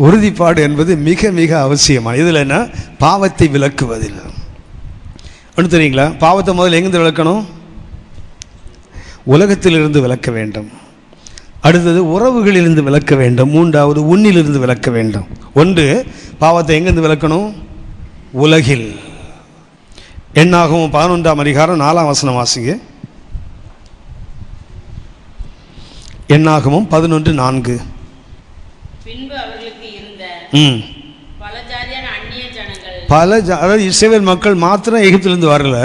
உறுதிப்பாடு என்பது மிக மிக அவசியமான. இதில் என்ன, பாவத்தை விலக்குவதில் ஒன்று தெரியுங்களா? பாவத்தை முதல்ல எங்கிருந்து விளக்கணும்? உலகத்திலிருந்து விளக்க வேண்டும். அடுத்தது உறவுகளிலிருந்து விளக்க வேண்டும். மூன்றாவது உன்னிலிருந்து விளக்க வேண்டும். ஒன்று, பாவத்தை எங்கிருந்து விளக்கணும்? உலகில். எண்ணாகமம் 11ஆம் அதிகாரம் 4ஆம் வசனம் வாசிங்க. எண்ணாகமம் 11:4. பின்பு அவர்களுக்கு இருந்த பல ஜாதியான அந்நிய ஜனங்கள், அதாவது இஸ்ரவேல் மக்கள் மாத்திரம் எகிப்திலிருந்து வரல,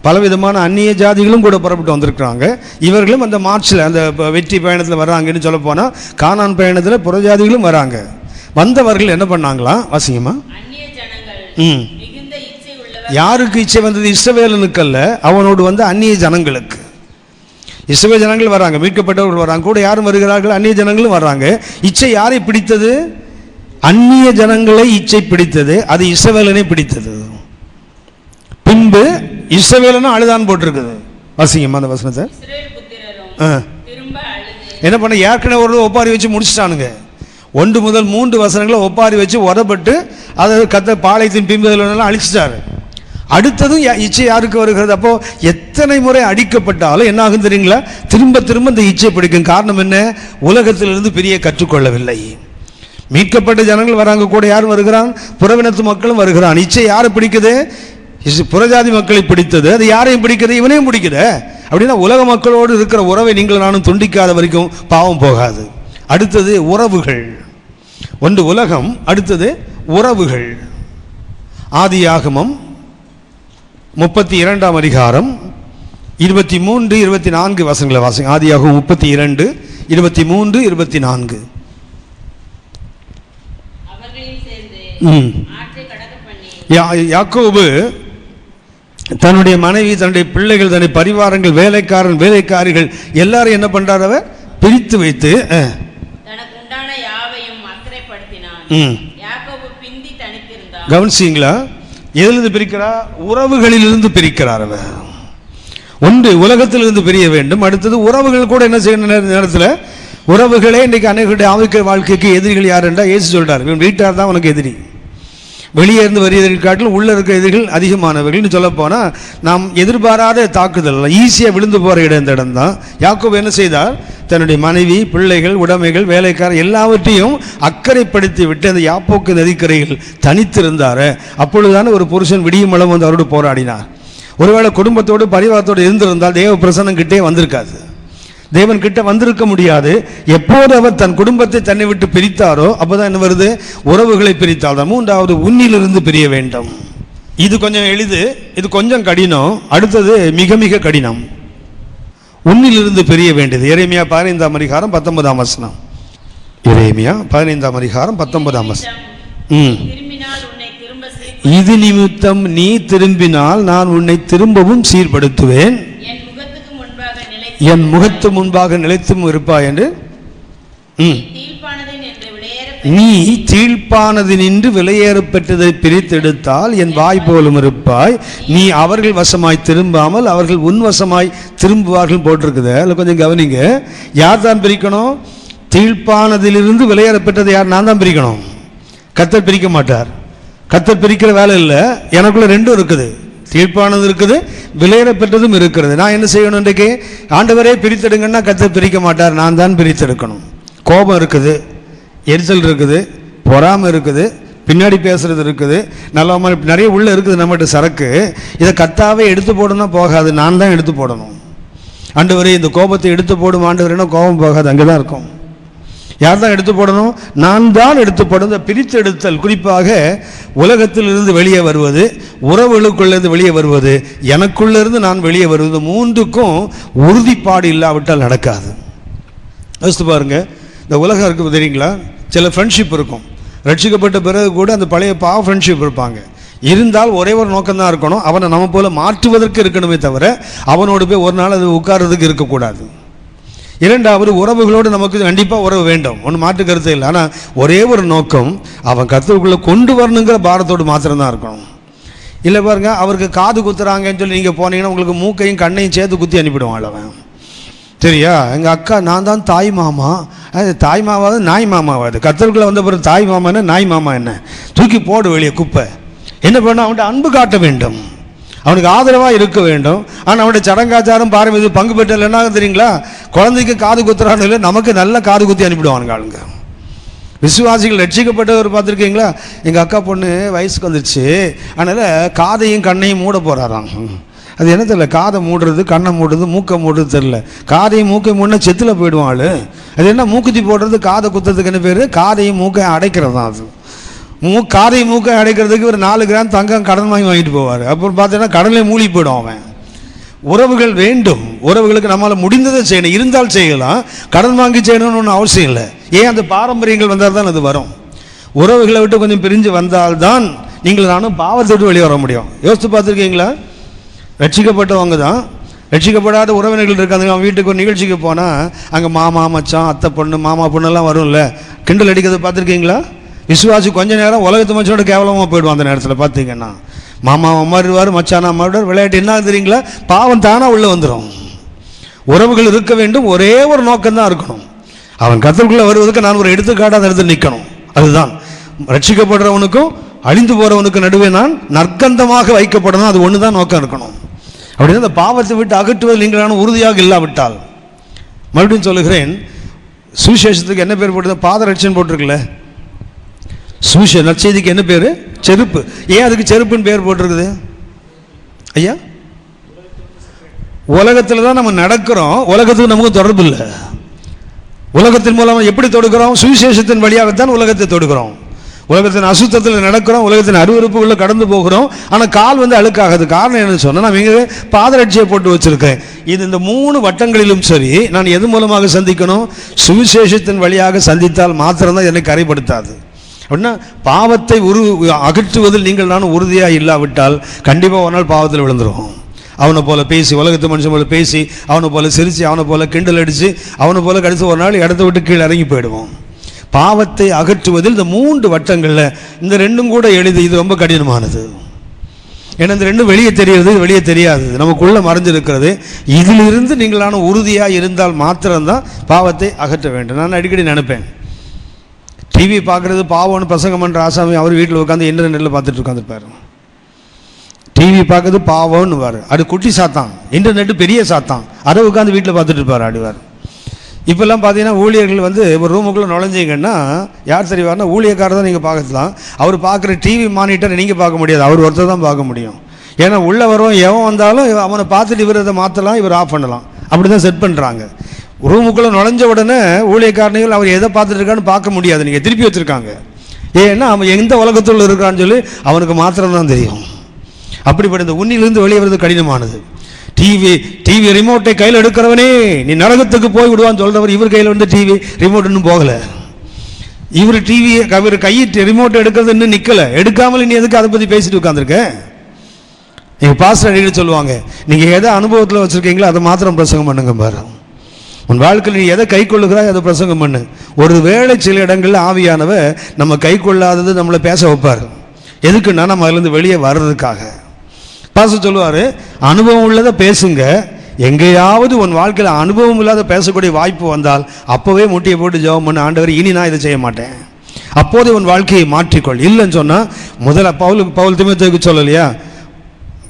பலவிதமான அந்நிய ஜாதிகளும் கூட புறப்பட்டு வந்திருக்கிறாங்க. இவர்களும் அந்த மார்ச்சில், அந்த வெற்றி பயணத்தில் வர்றாங்கன்னு சொல்ல போனால் கானான் பயணத்தில் புறஜாதிகளும் வராங்க. வந்தவர்கள் என்ன பண்ணாங்களாம்? வாசிங்கம்மா. அந்நிய ஜனங்கள் மிகுந்த இச்சை உள்ளவர். யாருக்கு இச்சை வந்தது? இஸ்ரவேலனுக்கு அல்ல, அவனோடு வந்து அந்நிய ஜனங்களுக்கு. இஸ்ரவேல் ஜனங்கள் வராங்க, மீட்கப்பட்டவர்கள் வராங்க, கூட யாரும் வருகிறார்கள்? அந்நிய ஜனங்களும் வர்றாங்க. இச்சை யாரை பிடித்தது? அந்நிய ஜனங்களை இச்சை பிடித்தது. அது இஸ்ரவேலனை பிடித்தது. பின்பு இஸ்ரவேலனும் அழுதான் போட்டிருக்குது. வாசிங்கம்மா அந்த வசனத்தை. இஸ்ரவேல் புத்திரரும் திரும்ப அழுது என்ன பண்ண, ஏற்கனவே ஒரு ஒப்பாரி வச்சு முடிச்சிட்டானுங்க. 1 முதல் 3 வசனங்களை ஒப்பாரி வச்சு உதப்பட்டு அதை கத்த பாளையத்தின் பின்புதலாம் அழிச்சிட்டாரு. அடுத்ததும் இச்சை யாருக்கு வருகிறது? அப்போ எத்தனை முறை அடிக்கப்பட்டாலும் என்ன ஆகும் தெரியுங்களா? திரும்ப திரும்ப இந்த இச்சை பிடிக்கும். காரணம் என்ன? உலகத்திலிருந்து பிரிய கற்றுக்கொள்ளவில்லை. மீட்கப்பட்ட ஜனங்கள் வராங்க, கூட யாரும் வருகிறான்? புறவினத்து மக்களும் வருகிறான். இச்சை யாரை பிடிக்குது? புறஜாதி மக்களை பிடித்தது. அது யாரையும் பிடிக்குது? இவனையும் பிடிக்குது. அப்படின்னா உலக மக்களோடு இருக்கிற உறவை நீங்கள் நானும் துண்டிக்காத வரைக்கும் பாவம் போகாது. அடுத்தது உறவுகள். ஒன்று உலகம், அடுத்தது உறவுகள். ஆதியாகமம் 32ஆம் அதிகாரம் 23, 24 வசனங்களை வாசிங்க. ஆதியாகமம் 32, 23, 24. யாக்கோபு தன்னுடைய மனைவி, தன்னுடைய பிள்ளைகள், தன்னுடைய பரிவாரங்கள், வேலைக்காரன், வேலைக்காரிகள் எல்லாரும் என்ன பண்றார்? அவர் பிரித்து வைத்து தனக்கு உண்டான யாவையும் அக்கறைப்படுத்தினான். யாக்கோபு பிந்தி தனித்திருந்தான். கவனிச்சீங்களா? எதிலிருந்து பிரிக்கிறார்? உறவுகளிலிருந்து பிரிக்கிறார். அவர் ஒன்று உலகத்திலிருந்து பிரிய வேண்டும். அடுத்தது உறவுகள் கூட என்ன செய்யணும்? நேரத்தில் உறவுகளே இன்றைக்கு அனைவருடைய ஆவிக்க வாழ்க்கைக்கு எதிரிகள் யார் என்றால் இயேசு சொல்றார், இவன் வீட்டார் தான் உனக்கு எதிரி. வெளியே இருந்து வருவதற்கு காட்டிலும் உள்ள இருக்கிற எதிரிகள் அதிகமானவர்கள்னு சொல்ல போனால் நாம் எதிர்பாராத தாக்குதல், ஈஸியாக விழுந்து போகிற இடம் இந்த இடம் தான். யாக்கோபு என்ன செய்தார்? தன்னுடைய மனைவி, பிள்ளைகள், உடைமைகள், வேலைக்காரர் எல்லாவற்றையும் அக்கறைப்படுத்தி விட்டு அந்த யாப்போக்கு நதிக்கரையில் தனித்திருந்தார். அப்பொழுதுதான ஒரு புருஷன் விடியும் அளவு வந்து அவரோடு போராடினார். ஒருவேளை குடும்பத்தோடு பரிவாரத்தோடு இருந்திருந்தால் தேவ பிரசன்னம் கிட்டே வந்திருக்காது, தேவன் கிட்ட வந்திருக்க முடியாது. எப்போது அவர் தன் குடும்பத்தை தன்னை விட்டு பிரித்தாரோ அப்போதான் என்ன வருது? உறவுகளை பிரித்தால் தான். மூன்றாவது உன்னிலிருந்து பிரிய வேண்டும். இது கொஞ்சம் எளிது, இது கொஞ்சம் கடினம். அடுத்தது மிக மிக கடினம். உன்னிலிருந்து பிரிய வேண்டியது. எரேமியா 15ஆம் அதிகாரம் 19ஆம் வசனம். எரேமியா 15ஆம் அதிகாரம் 19ஆம் வசனம். இது நிமித்தம் நீ திரும்பினால் நான் உன்னை திரும்பவும் சீர்படுத்துவேன், என் முகத்து முன்பாக நிலைத்தும் இருப்பாய் என்று. நீ தீழ்ப்பானது நின்று விலையேறப்பட்டதை பிரித்தெடுத்தால் என் வாய் போலும் இருப்பாய். நீ அவர்கள் வசமாய் திரும்பாமல் அவர்கள் உன் வசமாய் திரும்புவார்கள் போட்டிருக்குது. அதில் கொஞ்சம் கவனிங்க. யார் தான் பிரிக்கணும்? தீழ்ப்பானதிலிருந்து விலையேறப்பட்டதை யார்? நான் தான் பிரிக்கணும். கர்த்தர் பிரிக்க மாட்டார். கர்த்தர் பிரிக்கிற வேலை இல்லை. எனக்குள்ள ரெண்டும் இருக்குது. தீர்ப்பானது இருக்குது, விலையேறப்பட்டதும் இருக்கிறது. நான் என்ன செய்யணும்? இன்றைக்கு ஆண்டவரே பிரித்தெடுங்கன்னா கர்த்தர் பிரிக்க மாட்டார், நான் தான் பிரித்தெடுக்கணும். கோபம் இருக்குது, எரிச்சல் இருக்குது, பொறாமை இருக்குது, பின்னாடி பேசுறது இருக்குது, நல்ல நிறைய உள்ள இருக்குது நம்மகிட்ட சரக்கு. இதை கர்த்தாவே எடுத்து போடணும் போகாது, நான் தான் எடுத்து போடணும். ஆண்டவரே இந்த கோபத்தை எடுத்து போடும் ஆண்டவரேன்னா கோபம் போகாது, அங்கே தான் இருக்கும். யார் தான் எடுத்து போடணும்? நான் தான் எடுத்து போடணும். இந்த பிரித்து எடுத்தல் குறிப்பாக உலகத்திலிருந்து வெளியே வருவது, உறவுகளுக்குள்ளேருந்து வெளியே வருவது, எனக்குள்ளேருந்து நான் வெளியே வருவது, மூன்றுக்கும் உறுதிப்பாடு இல்லாவிட்டால் நடக்காது. யோசித்து பாருங்க. இந்த உலகம் இருக்குது தெரியுங்களா? சில ஃப்ரெண்ட்ஷிப் இருக்கும், ரட்சிக்கப்பட்ட பிறகு கூட அந்த பழைய பாவ ஃப்ரெண்ட்ஷிப் இருப்பாங்க. இருந்தால் ஒரே ஒரு நோக்கம்தான் இருக்கணும், அவனை நம்ம போல மாற்றுவதற்கு இருக்கணுமே தவிர அவனோடு போய் ஒரு நாள் அது உட்கார்றதுக்கு இருக்கக்கூடாது. இரண்டாவது, உறவுகளோடு நமக்கு கண்டிப்பாக உறவு வேண்டும், ஒன்று மாற்று கருத்து இல்லை. ஆனால் ஒரே ஒரு நோக்கம், அவன் கர்த்தருக்குள்ளே கொண்டு வரணுங்கிற பாரத்தோடு மாத்திரம்தான் இருக்கணும். இல்லை பாருங்க, அவருக்கு காது குத்துறாங்கன்னு சொல்லி நீங்கள் போனீங்கன்னா உங்களுக்கு மூக்கையும் கண்ணையும் சேர்த்து குத்தி அனுப்பிடுவான் அவன். சரியா? எங்கள் அக்கா, நான் தான் தாய் மாமா, அது தாய் மாமாவது நாய் மாமாவாது. கர்த்தருக்குள்ளே வந்த பிறகு தாய் மாமா என்ன நாய் மாமா என்ன? தூக்கி போடு வெளியே குப்பை. என்ன பண்ண? அவன்கிட்ட அன்பு காட்ட வேண்டும், அவனுக்கு ஆதரவாக இருக்க வேண்டும். ஆனால் அவனுடைய சடங்காச்சாரம் பாரம்பரிய பங்கு பெற்ற என்ன தெரியுங்களா? குழந்தைக்கு காது குத்துறான்னு இல்லை, நமக்கு நல்ல காது குத்தி அனுப்பிடுவானுங்க ஆளுங்க. விசுவாசிகள் ரட்சிக்கப்பட்டவர் பார்த்துருக்கீங்களா? எங்கள் அக்கா பொண்ணு வயசுக்கு வந்துடுச்சு, அதனால் காதையும் கண்ணையும் மூட போகிறாராம். அது என்ன தெரியல, காதை மூடுறது கண்ணை மூடுறது மூக்கை மூடுறது தெரில. காதையும் மூக்கை மூடினா செத்தில் போயிடுவான் ஆள். அது என்ன மூக்குத்தி போடுறது காதை குத்துறதுக்கு என்ன பேர்? காதையும் மூக்கை அடைக்கிறது தான் அது. காதையும் மூக்கை அடைக்கிறதுக்கு ஒரு 4 கிராம் தங்கம் கடன் வாங்கிட்டு போவார். அப்புறம் பார்த்தீங்கன்னா கடலே மூழ்கி போயிடும் அவன். உறவுகள் வேண்டும், உறவுகளுக்கு நம்மளால் முடிந்ததை செய்யணும், இருந்தால் செய்யலாம். கடன் வாங்கி செய்யணும்னு ஒன்றும் அவசியம் இல்லை. ஏன்? அந்த பாரம்பரியங்கள் வந்தால் தான் அது வரும். உறவுகளை விட்டு கொஞ்சம் பிரிஞ்சு வந்தால்தான் நீங்கள் நானும் பாவத்தை விட்டு வெளியே வர முடியும். யோசித்து பார்த்துருக்கீங்களா? ரட்சிக்கப்பட்டவங்க தான், ரட்சிக்கப்படாத உறவினர்கள் இருக்காங்க. அவன் வீட்டுக்கு ஒரு நிகழ்ச்சிக்கு போனால் அங்கே மாமா மச்சான் அத்தை பொண்ணு மாமா பொண்ணெல்லாம் வரும்ல, கிண்டல் அடிக்கிறத பார்த்துருக்கீங்களா? விசுவாசி கொஞ்ச நேரம் உலகத்து மச்சனோட கேவலமாக போயிடுவான். அந்த நேரத்தில் பார்த்தீங்கன்னா மாமா மாறிடுவார், மச்சானா மாறிடுவார். விளையாட்டு என்ன தெரியுங்களா? பாவம் தானாக உள்ளே வந்துடும். உறவுகள் இருக்க வேண்டும், ஒரே ஒரு நோக்கம்தான் இருக்கணும். அவன் கர்த்தருக்குள்ளே வருவதற்கு நான் ஒரு எடுத்துக்காட்டாக அந்த இடத்துல நிற்கணும். அதுதான் ரட்சிக்கப்படுறவனுக்கும் அழிந்து போகிறவனுக்கு நடுவே நான் நற்கந்தமாக வைக்கப்படணும். அது ஒன்று தான் நோக்கம் இருக்கணும். அப்படின்னா அந்த பாவத்தை விட்டு அகற்றுவது நீங்களான உறுதியாக இல்லாவிட்டால், மறுபடியும் சொல்லுகிறேன், சுவிசேஷத்துக்கு என்ன பேர் போட்டு? பாதரட்சன் போட்டிருக்குல்ல. சுவிசேஷ நற்செய்திக்கு என்ன பேர்? செருப்பு. ஏன் அதுக்கு செருப்புன்னு பேர் போட்டிருக்குது ஐயா? உலகத்தில் தான் நம்ம நடக்கிறோம், உலகத்துக்கு நமக்கு தொடர்பு இல்லை. உலகத்தின் மூலமாக எப்படி தொடுக்கிறோம்? சுவிசேஷத்தின் வழியாகத்தான் உலகத்தை தொடுக்கிறோம். உலகத்தின் அசுத்தத்தில் நடக்கிறோம், உலகத்தின் அருவருப்புகளில் கடந்து போகிறோம். ஆனால் கால் அழுக்காகுது. காரணம் என்னன்னு சொன்னால், நான் இங்கே பாதரட்சியை போட்டு வச்சிருக்கேன். இது இந்த 3 வட்டங்களிலும் சரி, நான் எது மூலமாக சந்திக்கணும்? சுவிசேஷத்தின் வழியாக சந்தித்தால் மாத்திரம்தான் என்னை கரைப்படுத்தாது. அப்படின்னா பாவத்தை அகற்றுவதில் நீங்கள் நானும் உறுதியாக இல்லாவிட்டால் கண்டிப்பாக ஒரு நாள் பாவத்தில் விழுந்துருவோம். அவனை போல பேசி, உலகத்து மனுஷன் போல பேசி, அவனை போல சிரித்து, அவனை போல கிண்டல் அடித்து, அவனை போல கடித்து ஒரு நாள் இடத்த விட்டு கீழே இறங்கி போயிடுவோம். பாவத்தை அகற்றுவதில் இந்த 3 வட்டங்களில் இந்த 2ம் கூட எளிது, இது ரொம்ப கடினமானது. ஏன்னா இந்த 2 வெளியே தெரிகிறது, வெளியே தெரியாது, நமக்குள்ளே மறைஞ்சிருக்கிறது. இதிலிருந்து நீங்களான உறுதியாக இருந்தால் மாத்திரம்தான் பாவத்தை அகற்ற வேண்டும். நான் அடிக்கடி நினைப்பேன், டிவி பார்க்குறது பாவம்னு பிரசங்கம் பண்ணுற ஆசாமி அவர் வீட்டில் உட்காந்து இன்டர்நெட்டில் பார்த்துட்டு உட்காந்துருப்பார். டிவி பார்க்குறது பாவம்னு வார், அது குட்டி சாத்தான். இன்டர்நெட்டு பெரிய சாத்தான், அதை உட்காந்து வீட்டில் பார்த்துட்டு இருப்பார் ஆடுவார். இப்போல்லாம் பார்த்தீங்கன்னா ஊழியர்கள் ஒரு ரூமுக்குள்ளே நுழைஞ்சிங்கன்னா யார் தெரிவார்னா ஊழியக்காரர் தான் நீங்கள் பார்க்கலாம். அவர் பார்க்குற டிவி மானிட்டர் நீங்கள் பார்க்க முடியாது, அவர் ஒருத்தர் தான் பார்க்க முடியும். ஏன்னா உள்ளே வரும் எவன் வந்தாலும் அவனை பார்த்துட்டு இவர் அதை மாற்றலாம், இவர் ஆஃப் பண்ணலாம். அப்படி தான் செட் பண்ணுறாங்க. ரூமுக்குள்ளே நுழைஞ்ச உடனே ஊழியக்காரணிகள் அவர் எதை பார்த்துட்டு இருக்கான்னு பார்க்க முடியாது, நீங்கள் திருப்பி வச்சுருக்காங்க. ஏன்னா அவன் எந்த உலகத்தில் இருக்கான்னு சொல்லி அவனுக்கு மாத்திரம்தான் தெரியும். அப்படிப்பட்ட இந்த உன்னிலிருந்து வெளியே வருவது கடினமானது. டிவி ரிமோட்டை கையில் எடுக்கிறவனே நீ நரகத்துக்கு போய் விடுவான்னு சொல்கிறவர், இவர் கையில் டிவி ரிமோட் இன்னும் போகலை. இவர் டிவியை இவர் கையை ரிமோட்டை எடுக்கிறது இன்னும் நிற்கலை. எடுக்காமல் நீ எதுக்கு அதை பற்றி பேசிட்டு உட்காந்துருக்க? எங்கள் பாஸ்டர் அடிக்கடி சொல்லுவாங்க, நீங்கள் எதை அனுபவத்தில் வச்சுருக்கீங்களோ அதை மாத்திரம் பிரசங்கம் பண்ணுங்க பாரு. உன் வாழ்க்கையில் நீ எதை கை கொள்ளுகிறாய் அதை பிரசங்கம் பண்ணு. ஒரு வேளை சில இடங்களில் ஆவியானவ நம்ம கை கொள்ளாதது நம்மளை பேச வைப்பார். எதுக்குன்னா நம்ம அதுலேருந்து வெளியே வர்றதுக்காக. பாஸ்டர் சொல்லுவார், அனுபவம் உள்ளதை பேசுங்க. எங்கேயாவது உன் வாழ்க்கையில் அனுபவம் இல்லாத பேசக்கூடிய வாய்ப்பு வந்தால் அப்போவே முட்டியை போட்டு ஜெபம் பண்ண, ஆண்டவர் இனி நான் இதை செய்ய மாட்டேன். அப்போதே உன் வாழ்க்கையை மாற்றிக்கொள். இல்லைன்னு சொன்னால் முதல்ல பவுல் தீமோத்தேயுக்கு சொல்லலையா,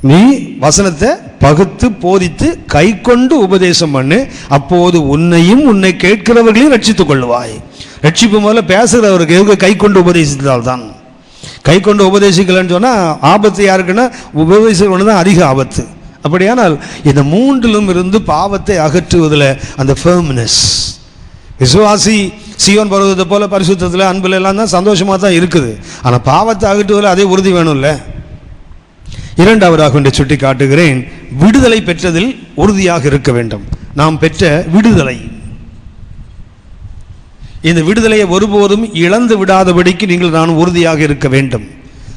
நீ வசனத்தை பகுத்து போதித்து கை கொண்டு உபதேசம் பண்ணு, அப்போது உன்னையும் உன்னை கேட்கிறவர்களையும் ரட்சித்துக் கொள்ளுவாய். ரட்சிப்பு முதல்ல பேசுகிறவருக்கு கை கொண்டு உபதேசித்தால்தான். கை கொண்டு உபதேசிக்கலன்னு சொன்னால் ஆபத்து யாருக்குன்னா உபதேசிக்க தான் அதிக ஆபத்து. அப்படியானால் இந்த 3லும் இருந்து பாவத்தை அகற்றுவதில் அந்த ஃபர்ம்னஸ், விசுவாசி சீயோன் பருவத்தை போல பரிசுத்தத்தில் அன்பில் எல்லாம் தான் சந்தோஷமாக தான் இருக்குது. ஆனால் பாவத்தை அகற்றுவதில் அதே உறுதி வேணும்ல. 2வதாக சுட்டி காட்டுகிறேன், விடுதலை பெற்றதில் உறுதியாக இருக்க வேண்டும். நாம் பெற்ற விடுதலை, இந்த விடுதலையை ஒருபோதும் இழந்து விடாதபடிக்கு நீங்கள் நான் உறுதியாக இருக்க வேண்டும்.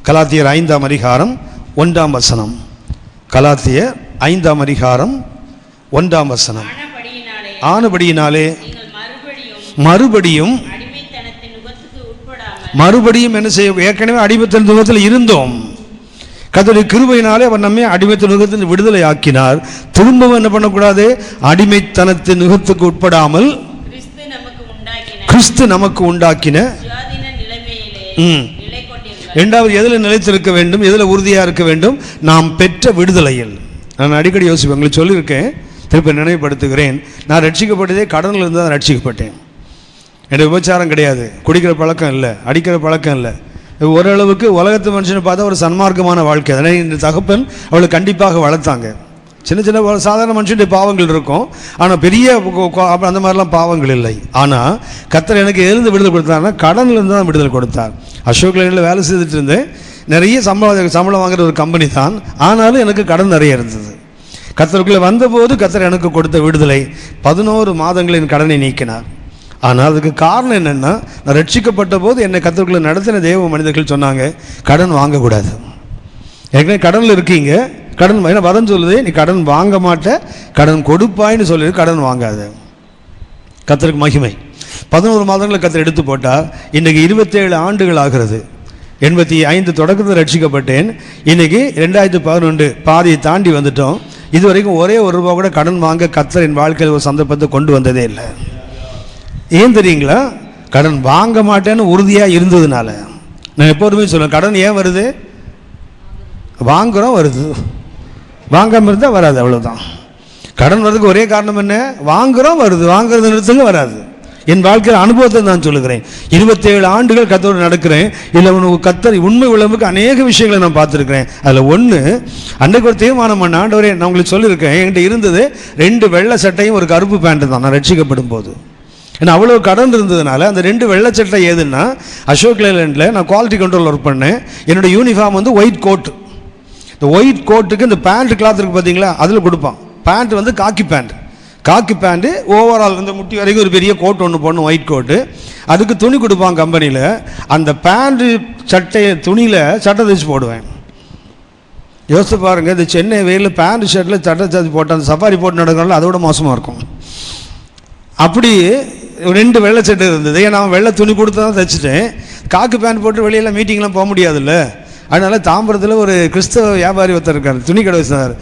கலாத்தியர் 5ஆம் அதிகாரம் 1ஆம் வசனம். கலாத்தியர் 5ஆம் அதிகாரம் 1ஆம் வசனம். ஆனபடியினாலே மறுபடியும் என்ன செய்ய, ஏற்கனவே அடிமைத்தன நுகத்தில் இருந்தோம். கர்த்தருடைய கிருபையினாலே அவர் நம்மை அடிமைத்த நுகத்தின் விடுதலை ஆக்கினார். திரும்பவும் என்ன பண்ணக்கூடாது, அடிமைத்தனத்தின் நுகத்துக்கு உட்படாமல் கிறிஸ்து நமக்கு உண்டாக்கின சுயாதீன நிலைமையிலே நிலை கொண்டிருந்தார். இரண்டாவது எதில் நிலைத்திருக்க வேண்டும், எதில் உறுதியாக இருக்க வேண்டும்? நாம் பெற்ற விடுதலையில். நான் அடிக்கடி யோசிப்பேன், உங்களுக்கு சொல்லியிருக்கேன், திருப்பி நினைவுபடுத்துகிறேன். நான் ரட்சிக்கப்பட்டதே கடனில் இருந்து தான் ரட்சிக்கப்பட்டேன். எனக்கு விபச்சாரம் கிடையாது, குடிக்கிற பழக்கம் இல்லை, அடிக்கிற பழக்கம் இல்லை. ஓரளவுக்கு உலகத்து மனுஷனை பார்த்தா ஒரு சன்மார்க்கமான வாழ்க்கை. அதனால் இந்த தகப்பன் அவளை கண்டிப்பாக வளர்த்தாங்க. சின்ன சின்ன சாதாரண மனுஷனுடைய பாவங்கள் இருக்கும், ஆனால் பெரிய அந்த மாதிரிலாம் பாவங்கள் இல்லை. ஆனால் கர்த்தர் எனக்கு எழுந்து விடுதலை கொடுத்தாருன்னா கடனிலிருந்து தான் விடுதலை கொடுத்தார். அசோக் லைனில் வேலை செய்துட்டு இருந்தேன். நிறைய சம்பளம் வாங்குற ஒரு கம்பெனி தான், ஆனாலும் எனக்கு கடன் நிறைய இருந்தது. கர்த்தருக்குள்ளே வந்தபோது கர்த்தர் எனக்கு கொடுத்த விடுதலை 11 மாதங்களின் கடனை நீக்கினார். ஆனால் அதுக்கு காரணம் என்னென்னா, நான் ரட்சிக்கப்பட்ட போது என்னை கர்த்தருக்குள்ளே நடத்தின தேவ மனிதர்கள் சொன்னாங்க, கடன் வாங்கக்கூடாது. ஏற்கனவே கடனில் இருக்கீங்க, கடன் ஏன்னா வதம் சொல்லுது, நீ கடன் வாங்க மாட்ட, கடன் கொடுப்பாயின்னு சொல்லி கடன் வாங்காத. கர்த்தருக்கு மகிமை. 11 மாதங்களை கர்த்தர் எடுத்து போட்டால் இன்றைக்கி 27 ஆண்டுகள் ஆகிறது. 85 தொடக்கத்தில் ரட்சிக்கப்பட்டேன். இன்றைக்கி 2011 பாதியை தாண்டி வந்துட்டோம். இது வரைக்கும் ஒரே ₹1 கூட கடன் வாங்க கர்த்தர் என் வாழ்க்கையில் ஒரு சந்தர்ப்பத்தை கொண்டு வந்ததே இல்லை. ஏன் தெரியுங்களா? கடன் வாங்க மாட்டேன்னு உறுதியாக இருந்ததுனால. நான் எப்போதுமே சொல்லுவேன், கடன் ஏன் வருது? வாங்குகிறோம் வருது, வாங்காமல் இருந்தால் வராது, அவ்வளோதான். கடன் வர்றதுக்கு ஒரே காரணம் என்ன? வாங்குகிறோம் வருது, வாங்குறது நிறுத்துங்க வராது. என் வாழ்க்கையில் அனுபவத்தை நான் சொல்லுகிறேன். 27 ஆண்டுகள் கர்த்தரோடு நடக்கிறேன். இல்லை உனக்கு கர்த்தர் உண்மை உள்ளவனுக்கு அநேக விஷயங்களை நான் பார்த்துருக்கிறேன். அதில் ஒன்று, அன்றைக்கு ஒரு தீர்மானம் பண்ண, ஆண்டவரே நான் உங்களுக்கு சொல்லியிருக்கேன், என்கிட்ட இருந்தது 2 வெள்ளை சட்டையும் ஒரு கருப்பு பேண்ட்டு தான் நான் ரட்சிக்கப்படும் போது. ஏன்னா அவ்வளோ கடன் இருந்ததுனால அந்த 2 வெள்ளை சட்டை ஏதுன்னா, அசோக் லேலண்டில் நான் குவாலிட்டி கண்ட்ரோல் ஒர்க் பண்ணேன். என்னோடய யூனிஃபார்ம் வந்து ஒயிட் கோட்டு. இந்த ஒயிட் கோட்டுக்கு இந்த பேண்ட் கிளாத் இருக்குது பார்த்தீங்களா, அதில் கொடுப்பான். பேண்ட் வந்து காக்கி பேண்ட்டு ஓவரால் இந்த முட்டி வரைக்கும் ஒரு பெரிய கோட் ஒன்று போடணும், ஒயிட் கோட்டு. அதுக்கு துணி கொடுப்பான் கம்பெனியில். அந்த பேண்ட்டு சட்டையை துணியில் சட்டை தைச்சு போடுவேன். யோசித்து பாருங்கள், இந்த சென்னை வெயிலில் பேண்ட் ஷர்ட்டில் சட்டை தைச்சு போட்டு அந்த சஃபாரி போட்டு நடக்கிறனால அதோட மோசமாக இருக்கும். அப்படி 2 வெள்ளை சட்டை இருந்தது. நான் வெள்ளை துணி கொடுத்து தான் தைச்சிட்டேன். காக்கு பேண்ட் போட்டு வெளியெல்லாம் மீட்டிங்லாம் போக முடியாதுல்ல. அதனால் தாம்பரத்தில் ஒரு கிறிஸ்தவ வியாபாரி ஒருத்தர் இருக்கார், துணி கடை வச்சார்.